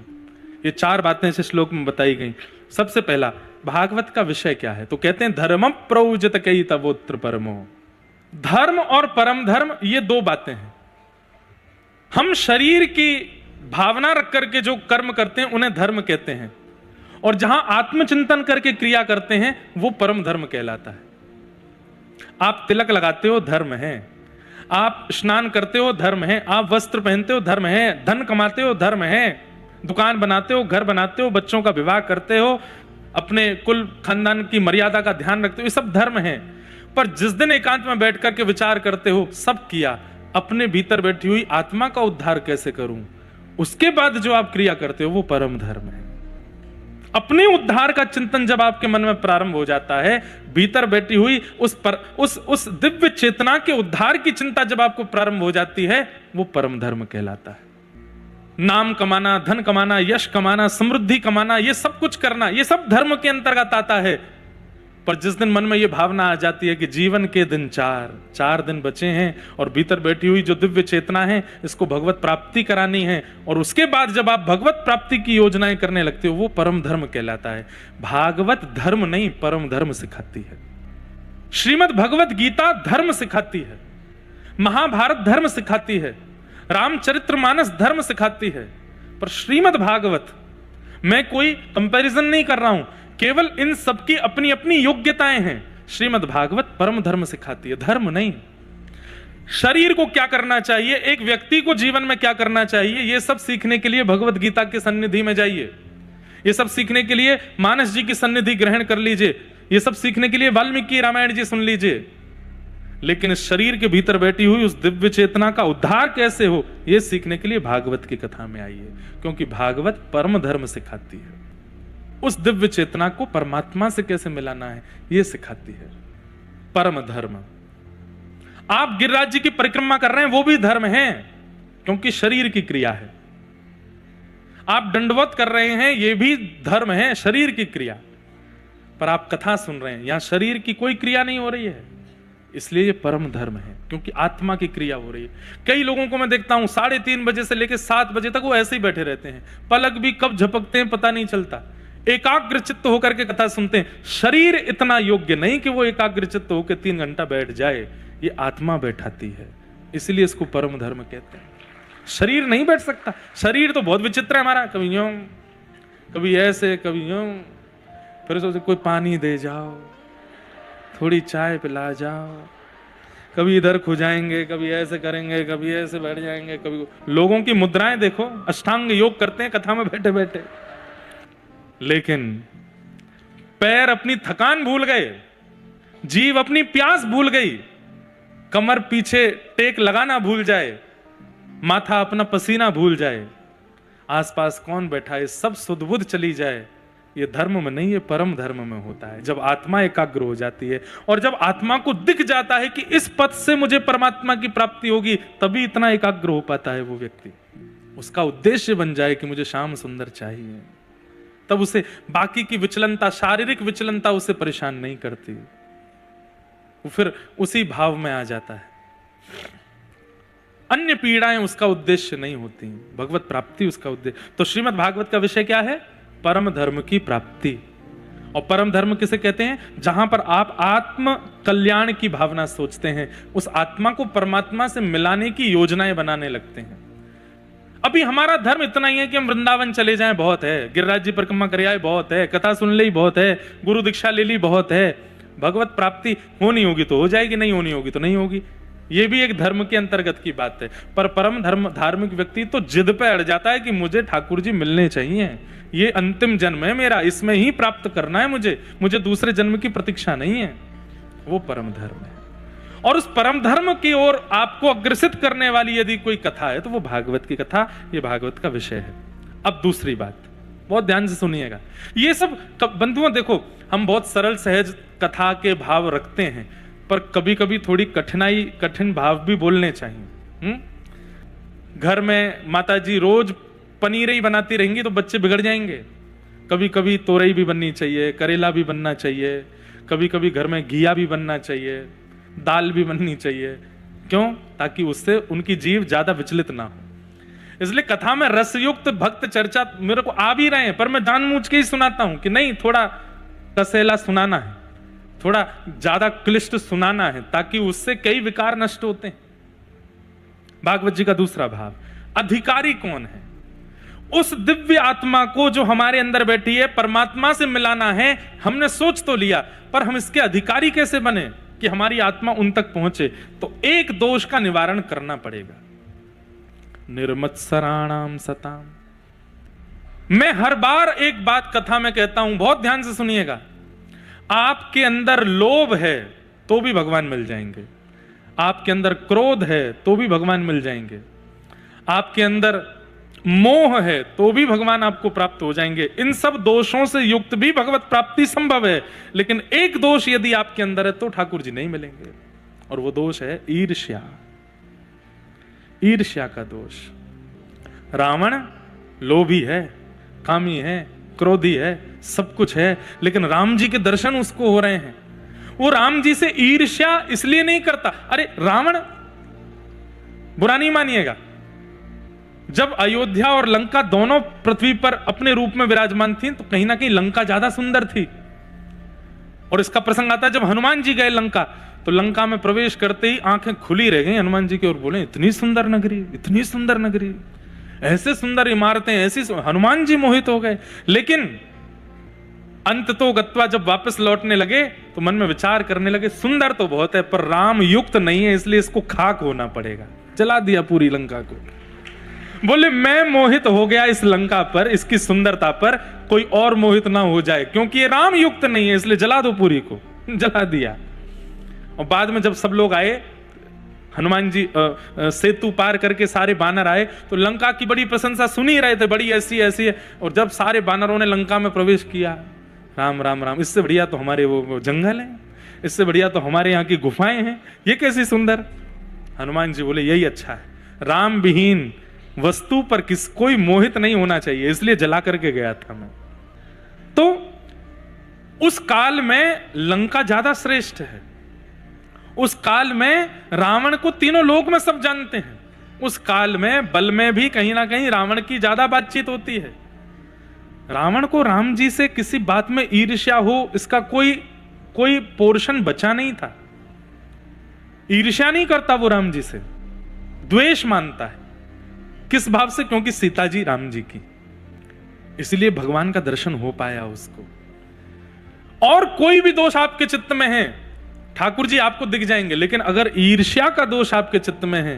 ये 4 बातें इस श्लोक में बताई गई। सबसे पहला, भागवत का विषय क्या है? तो कहते हैं धर्म प्रयोजत कई तवोत्र परमो। धर्म और परम धर्म, ये 2 बातें हैं। हम शरीर की भावना रख करके जो कर्म करते हैं उन्हें धर्म कहते हैं, और जहां आत्मचिंतन करके क्रिया करते हैं वो परम धर्म कहलाता है। आप तिलक लगाते हो, धर्म है। आप स्नान करते हो, धर्म है। आप वस्त्र पहनते हो, धर्म है। धन कमाते हो, धर्म है। दुकान बनाते हो, घर बनाते हो, बच्चों का विवाह करते हो, अपने कुल खानदान की मर्यादा का ध्यान रखते हो, ये सब धर्म है। पर जिस दिन एकांत में बैठ करके विचार करते हो, सब किया, अपने भीतर बैठी हुई आत्मा का उद्धार कैसे करूं, उसके बाद जो आप क्रिया करते हो वो परम धर्म है। अपने उद्धार का चिंतन जब आपके मन में प्रारंभ हो जाता है, भीतर बैठी हुई उस दिव्य चेतना के उद्धार की चिंता जब आपको प्रारंभ हो जाती है, वो परम धर्म कहलाता है। नाम कमाना, धन कमाना, यश कमाना, समृद्धि कमाना, ये सब कुछ करना, ये सब धर्म के अंतर्गत आता है। पर जिस दिन मन में ये भावना आ जाती है कि जीवन के दिन चार दिन बचे हैं और भीतर बैठी हुई जो दिव्य चेतना है इसको भगवत प्राप्ति करानी है, और उसके बाद जब आप भगवत प्राप्ति की योजनाएं करने लगते हो, वो परम धर्म कहलाता है। भागवत धर्म नहीं, परम धर्म सिखाती है। श्रीमद् भगवत गीता धर्म सिखाती है, महाभारत धर्म सिखाती है, रामचरितमानस धर्म सिखाती है। पर श्रीमद् भागवत, मैं कोई कंपैरिजन नहीं कर रहा हूं, केवल इन सबकी अपनी अपनी योग्यताएं हैं। श्रीमद् भागवत परम धर्म सिखाती है, धर्म नहीं। शरीर को क्या करना चाहिए, एक व्यक्ति को जीवन में क्या करना चाहिए, यह सब सीखने के लिए भगवत गीता की सन्निधि में जाइए। यह सब सीखने के लिए मानस जी की सन्निधि ग्रहण कर लीजिए। यह सब सीखने के लिए वाल्मीकि रामायण जी सुन लीजिए। लेकिन इस शरीर के भीतर बैठी हुई उस दिव्य चेतना का उद्धार कैसे हो, यह सीखने के लिए भागवत की कथा में आइए, क्योंकि भागवत परम धर्म सिखाती है। उस दिव्य चेतना को परमात्मा से कैसे मिलाना है, यह सिखाती है परम धर्म। आप गिरिराज जी की परिक्रमा कर रहे हैं, वो भी धर्म है, क्योंकि शरीर की क्रिया है। आप दंडवत कर रहे हैं, यह भी धर्म है, शरीर की क्रिया। पर आप कथा सुन रहे हैं, यहां शरीर की कोई क्रिया नहीं हो रही है, इसलिए ये परम धर्म है, क्योंकि आत्मा की क्रिया हो रही है। कई लोगों को मैं देखता हूं 3:30 बजे से लेकर 7 बजे तक वो ऐसे ही बैठे रहते हैं, पलक भी कब झपकते हैं पता नहीं चलता। एकाग्र चित्त होकर के कथा सुनते हैं। शरीर इतना योग्य नहीं कि वो एकाग्र चित्त होकर 3 घंटा बैठ जाए, ये आत्मा बैठाती है, इसलिए इसको परम धर्म कहते हैं। शरीर नहीं बैठ सकता। शरीर तो बहुत विचित्र है हमारा, कभी यूं, कभी ऐसे, कभी यूं, फिर सोचते कोई पानी दे जाओ, थोड़ी चाय पिला जाओ, कभी इधर खो जाएंगे, कभी ऐसे करेंगे, कभी ऐसे बैठ जाएंगे, कभी लोगों की मुद्राएं देखो, अष्टांग योग करते हैं कथा में बैठे बैठे, लेकिन पैर अपनी थकान भूल गए, जीव अपनी प्यास भूल गई, कमर पीछे टेक लगाना भूल जाए, माथा अपना पसीना भूल जाए, आसपास कौन बैठा है सब सुध-बुध चली जाए, ये धर्म में नहीं, ये परम धर्म में होता है। जब आत्मा एकाग्र हो जाती है और जब आत्मा को दिख जाता है कि इस पथ से मुझे परमात्मा की प्राप्ति होगी, तभी इतना एकाग्र हो पाता है वो व्यक्ति। उसका उद्देश्य बन जाए कि मुझे श्याम सुंदर चाहिए, तब उसे बाकी की विचलनता, शारीरिक विचलनता उसे परेशान नहीं करती, वो फिर उसी भाव में आ जाता है। अन्य पीड़ाएं उसका उद्देश्य नहीं होती, भगवत प्राप्ति उसका उद्देश्य। तो श्रीमद् भागवत का विषय क्या है? परम धर्म की प्राप्ति। और परम धर्म किसे कहते हैं? जहां पर आप आत्म कल्याण की भावना सोचते हैं, उस आत्मा को परमात्मा से मिलाने की योजनाएं बनाने लगते हैं। अभी हमारा धर्म इतना ही है कि हम वृंदावन चले जाएं बहुत है, गिरिराज जी परिक्रमा कर आए बहुत है, कथा सुन ली बहुत है, गुरु दीक्षा ले ली बहुत है। भगवत प्राप्ति होनी होगी तो हो जाएगी, नहीं होनी होगी तो नहीं होगी। ये भी एक धर्म के अंतर्गत की बात है। पर परम धर्म धार्मिक व्यक्ति तो जिद पे अड़ जाता है कि मुझे ठाकुर जी मिलने चाहिए, ये अंतिम जन्म है मेरा, इसमें ही प्राप्त करना है मुझे दूसरे जन्म की प्रतीक्षा नहीं है। वो परम धर्म है। और उस परम धर्म की ओर आपको अग्रसित करने वाली यदि कोई कथा है तो वो भागवत की कथा, ये भागवत का विषय है। अब दूसरी बात, बहुत ध्यान से सुनिएगा। ये सब बंधुओं देखो, हम बहुत सरल सहज कथा के भाव रखते हैं, पर कभी कभी थोड़ी कठिन भाव भी बोलने चाहिए। घर में माताजी रोज पनीर ही बनाती रहेंगी तो बच्चे बिगड़ जाएंगे। कभी कभी तोरई भी बननी चाहिए, करेला भी बनना चाहिए, कभी कभी घर में घिया भी बनना चाहिए, दाल भी बननी चाहिए। क्यों? ताकि उससे उनकी जीव ज्यादा विचलित ना हो। इसलिए कथा में रसयुक्त भक्त चर्चा मेरे को आ भी रहे हैं, पर मैं जानबूझ के ही सुनाता हूं कि नहीं, थोड़ा कसेला सुनाना है, थोड़ा ज्यादा क्लिष्ट सुनाना है, ताकि उससे कई विकार नष्ट होते हैं। भागवत जी का दूसरा भाव, अधिकारी कौन है? उस दिव्य आत्मा को जो हमारे अंदर बैठी है, परमात्मा से मिलाना है। हमने सोच तो लिया, पर हम इसके अधिकारी कैसे बने कि हमारी आत्मा उन तक पहुंचे? तो एक दोष का निवारण करना पड़ेगा, निर्मत्सराणाम सताम। मैं हर बार एक बात कथा में कहता हूं, बहुत ध्यान से सुनिएगा। आपके अंदर लोभ है तो भी भगवान मिल जाएंगे, आपके अंदर क्रोध है तो भी भगवान मिल जाएंगे, आपके अंदर मोह है तो भी भगवान आपको प्राप्त हो जाएंगे। इन सब दोषों से युक्त भी भगवत प्राप्ति संभव है। लेकिन एक दोष यदि आपके अंदर है तो ठाकुर जी नहीं मिलेंगे, और वो दोष है ईर्ष्या। ईर्ष्या का दोष। रावण लोभी है, कामी है, क्रोधी है, सब कुछ है, लेकिन राम जी के दर्शन उसको हो रहे हैं। वो राम जी से ईर्ष्या इसलिए नहीं करता। अरे रावण, बुरा नहीं मानिएगा, जब अयोध्या और लंका दोनों पृथ्वी पर अपने रूप में विराजमान थी तो कहीं ना कहीं लंका ज्यादा सुंदर थी। और इसका प्रसंग आता है जब हनुमान जी गए लंका, तो लंका में प्रवेश करते ही आंखें खुली रह गई हनुमान जी की ओर, बोले इतनी सुंदर नगरी, इतनी सुंदर नगरी, ऐसे सुंदर इमारतें, ऐसी हनुमान जी मोहित हो गए। लेकिन अंत तो गत्वा जब वापस लौटने लगे तो मन में विचार करने लगे, सुंदर तो बहुत है पर राम युक्त नहीं है, इसलिए इसको खाक होना पड़ेगा। जला दिया पूरी लंका को। बोले मैं मोहित हो गया इस लंका पर, इसकी सुंदरता पर, कोई और मोहित ना हो जाए, क्योंकि ये राम युक्त नहीं है, इसलिए जला दो पूरी को। जला दिया। और बाद में जब सब लोग आए, हनुमान जी सेतु पार करके सारे बानर आए, तो लंका की बड़ी प्रशंसा सुन ही रहे थे, बड़ी ऐसी ऐसी है। और जब सारे बानरों ने लंका में प्रवेश किया, राम राम राम, इससे बढ़िया तो हमारे वो जंगल है, इससे बढ़िया तो हमारे यहाँ की गुफाएं हैं, ये कैसी सुंदर। हनुमान जी बोले यही अच्छा है, राम विहीन वस्तु पर कोई मोहित नहीं होना चाहिए, इसलिए जला करके गया था मैं। तो उस काल में लंका ज्यादा श्रेष्ठ है। उस काल में रावण को तीनों लोक में सब जानते हैं। उस काल में बल में भी कहीं ना कहीं रावण की ज्यादा बातचीत होती है। रावण को राम जी से किसी बात में ईर्ष्या हो, इसका कोई पोर्शन बचा नहीं था। ईर्ष्या नहीं करता वो राम जी से, द्वेष मानता है। किस भाव से? क्योंकि सीता जी राम जी की, इसलिए भगवान का दर्शन हो पाया उसको। और कोई भी दोष आपके चित्त में है, ठाकुर जी आपको दिख जाएंगे, लेकिन अगर ईर्ष्या का दोष आपके चित्त में है,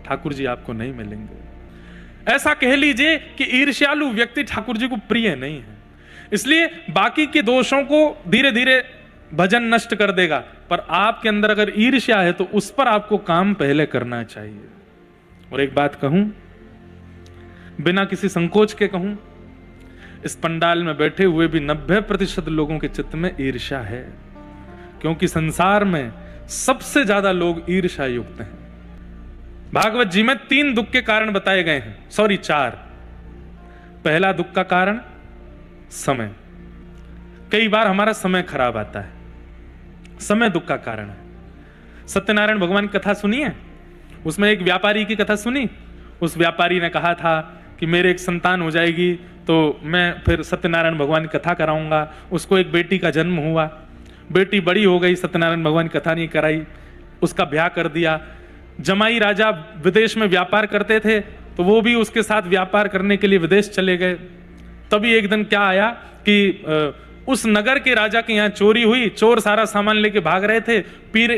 ठाकुर जी आपको नहीं मिलेंगे। ऐसा कह लीजिए कि ईर्ष्यालु व्यक्ति ठाकुर जी को प्रिय नहीं है, इसलिए बाकी के दोषों को धीरे धीरे भजन नष्ट कर देगा। पर आपके अंदर अगर ईर्ष्या है तो उस पर आपको काम पहले करना चाहिए। और एक बात कहूं, बिना किसी संकोच के कहूं, इस पंडाल में बैठे हुए भी 90% लोगों के चित्त में ईर्ष्या है, क्योंकि संसार में सबसे ज्यादा लोग ईर्ष्या युक्त हैं। भागवत जी में 3 दुख के कारण बताए गए हैं, 4। पहला दुख का कारण समय। कई बार हमारा समय खराब आता है, समय दुख का कारण है। सत्यनारायण भगवान की कथा सुनी है? उसमें एक व्यापारी की कथा सुनी। उस व्यापारी ने कहा था कि मेरे एक संतान हो जाएगी तो मैं फिर सत्यनारायण भगवान की कथा कराऊंगा। उसको एक बेटी का जन्म हुआ, बेटी बड़ी हो गई, सत्यनारायण भगवान की कथा नहीं कराई, उसका ब्याह कर दिया। जमाई राजा विदेश में व्यापार करते थे तो वो भी उसके साथ व्यापार करने के लिए विदेश चले गए। तभी एक दिन क्या आया कि उस नगर के राजा के यहाँ चोरी हुई। चोर सारा सामान लेके भाग रहे थे,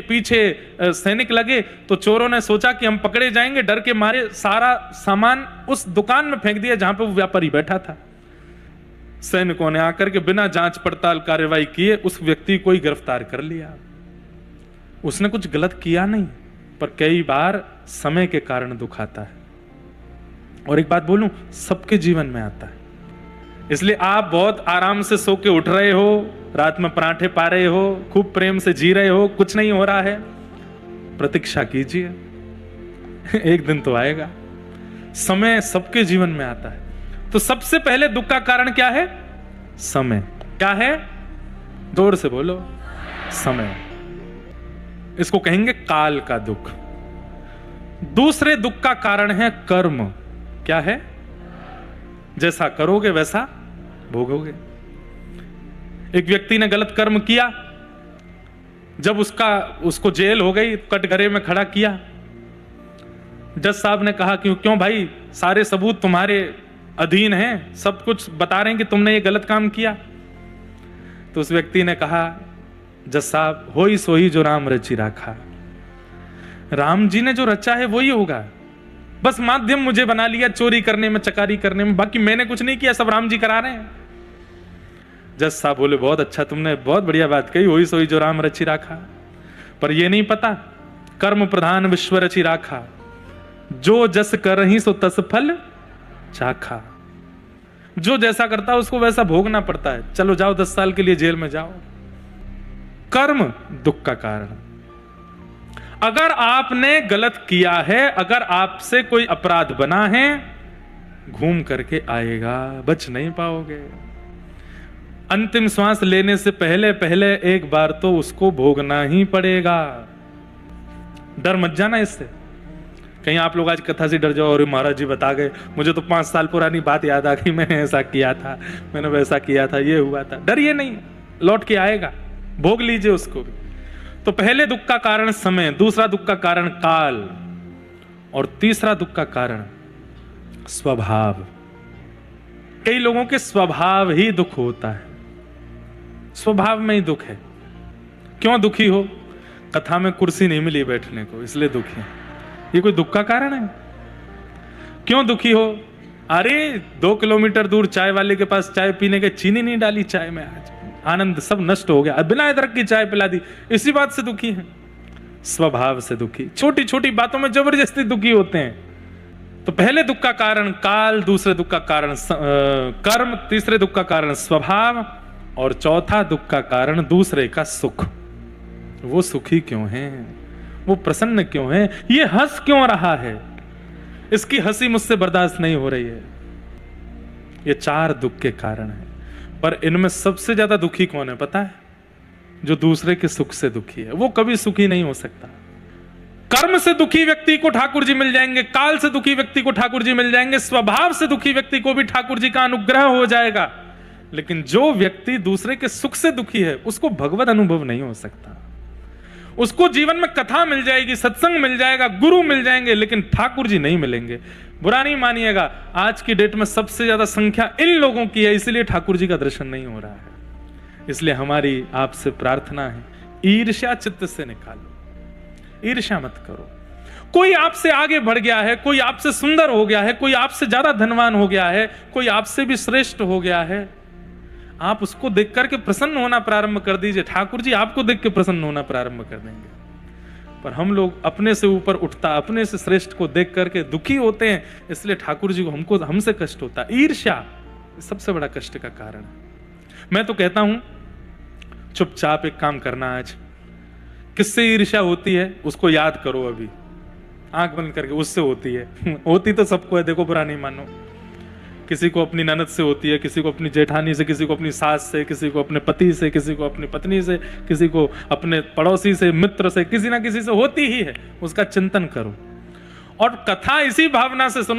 पीछे सैनिक लगे, तो चोरों ने सोचा कि हम पकड़े जाएंगे, डर के मारे सारा सामान उस दुकान में फेंक दिया जहां पे वो व्यापारी बैठा था। सैनिकों ने आकर के बिना जांच पड़ताल कार्रवाई किए उस व्यक्ति को ही गिरफ्तार कर लिया। उसने कुछ गलत किया नहीं, पर कई बार समय के कारण दुख आता है। और एक बात बोलूं, सबके जीवन में आता है। इसलिए आप बहुत आराम से सो के उठ रहे हो, रात में पराठे पा रहे हो, खूब प्रेम से जी रहे हो, कुछ नहीं हो रहा है, प्रतीक्षा कीजिए, एक दिन तो आएगा। समय सबके जीवन में आता है। तो सबसे पहले दुख का कारण क्या है? समय। क्या है? जोर से बोलो, समय। इसको कहेंगे काल का दुख। दूसरे दुख का कारण है कर्म। क्या है? जैसा करोगे वैसा भोगोगे। एक व्यक्ति ने गलत कर्म किया, जब उसको जेल हो गई, कटघरे में खड़ा किया। जज साहब ने कहा क्यों भाई, सारे सबूत तुम्हारे अधीन हैं, सब कुछ बता रहे हैं कि तुमने ये गलत काम किया। तो उस व्यक्ति ने कहा, जज साहब, होई सोई जो राम रची राखा। राम जी ने जो रचा है वही होगा, बस माध्यम मुझे बना लिया चोरी करने में, चकारी करने में, बाकी मैंने कुछ नहीं किया, सब राम जी करा रहे हैं। जज साहब बोले, बहुत अच्छा, तुमने बहुत बढ़िया बात कही, होई सोई जो राम रची राखा। पर ये नहीं पता, कर्म प्रधान विश्व रची राखा, जो जस करहि सो तस फल चाखा। जो जैसा करता है उसको वैसा भोगना पड़ता है। चलो जाओ, 10 साल के लिए जेल में जाओ। कर्म दुख का कारण। अगर आपने गलत किया है, अगर आपसे कोई अपराध बना है, घूम करके आएगा, बच नहीं पाओगे। अंतिम श्वास लेने से पहले पहले एक बार तो उसको भोगना ही पड़ेगा। डर मत जाना इससे, कहीं आप लोग आज कथा से डर जाओ और महाराज जी बता गए, मुझे तो 5 साल पुरानी बात याद आ गई, मैंने ऐसा किया था, मैंने वैसा किया था, ये हुआ था। डरिए नहीं, लौट के आएगा, भोग लीजिए उसको भी। तो पहले दुख का कारण समय, दूसरा दुख का कारण काल, और तीसरा दुख का कारण स्वभाव। कई लोगों के स्वभाव ही दुख होता है, स्वभाव में ही दुख है। क्यों दुखी हो? कथा में कुर्सी नहीं मिली बैठने को, इसलिए दुखी है। ये कोई दुख का कारण है? क्यों दुखी हो? अरे 2 किलोमीटर दूर चाय वाले के पास चाय पीने के, चीनी नहीं डाली चाय में, आज आनंद सब नष्ट हो गया, बिना अदरक की चाय पिला दी, इसी बात से दुखी है। स्वभाव से दुखी, छोटी छोटी बातों में जबरदस्ती दुखी होते हैं। तो पहले दुख का कारण काल, दूसरे दुख का कारण कर्म, तीसरे दुख का कारण स्वभाव, और चौथा दुख का कारण दूसरे का सुख। वो सुखी क्यों है? वो प्रसन्न क्यों है? ये हंस क्यों रहा है? इसकी हंसी मुझसे बर्दाश्त नहीं हो रही है। ये 4 दुख के कारण है। पर इनमें सबसे ज्यादा दुखी कौन है पता है? जो दूसरे के सुख से दुखी है, वो कभी सुखी नहीं हो सकता। कर्म से दुखी व्यक्ति को ठाकुर जी मिल जाएंगे, काल से दुखी व्यक्ति को ठाकुर जी मिल जाएंगे, स्वभाव से दुखी व्यक्ति को भी ठाकुर जी का अनुग्रह हो जाएगा। लेकिन जो व्यक्ति दूसरे के सुख से दुखी है, उसको भगवत अनुभव नहीं हो सकता। उसको जीवन में कथा मिल जाएगी, सत्संग मिल जाएगा, गुरु मिल जाएंगे, लेकिन ठाकुर जी नहीं मिलेंगे। बुरा नहीं मानिएगा, आज की डेट में सबसे ज्यादा संख्या इन लोगों की है, इसलिए ठाकुर जी का दर्शन नहीं हो रहा है। इसलिए हमारी आपसे प्रार्थना है, ईर्ष्या चित्त से निकालो, ईर्ष्या मत करो। कोई आपसे आगे बढ़ गया है, कोई आपसे सुंदर हो गया है, कोई आपसे ज्यादा धनवान हो गया है, कोई आपसे भी श्रेष्ठ हो गया है, आप उसको देख करके प्रसन्न होना प्रारंभ कर दीजिए, ठाकुर जी आपको देख के प्रसन्न होना प्रारंभ कर देंगे। पर हम लोग अपने से ऊपर उठता, अपने से श्रेष्ठ को देख करके दुखी होते हैं, इसलिए ठाकुर जी को हमसे कष्ट होता है। ईर्ष्या सबसे बड़ा कष्ट का कारण है। मैं तो कहता हूं चुपचाप एक काम करना, आज किससे ईर्ष्या होती है उसको याद करो, अभी आंख बंद करके, उससे होती है। होती तो सबको है, देखो बुरा नहीं मानो। किसी को अपनी ननद से होती है, किसी को अपनी जेठानी से, किसी को अपनी सास से, किसी को अपने पति से, किसी को अपनी पत्नी से, किसी को अपने पड़ोसी से, मित्र से, किसी ना किसी से होती ही है। उसका चिंतन करो और कथा इसी भावना से सुनो।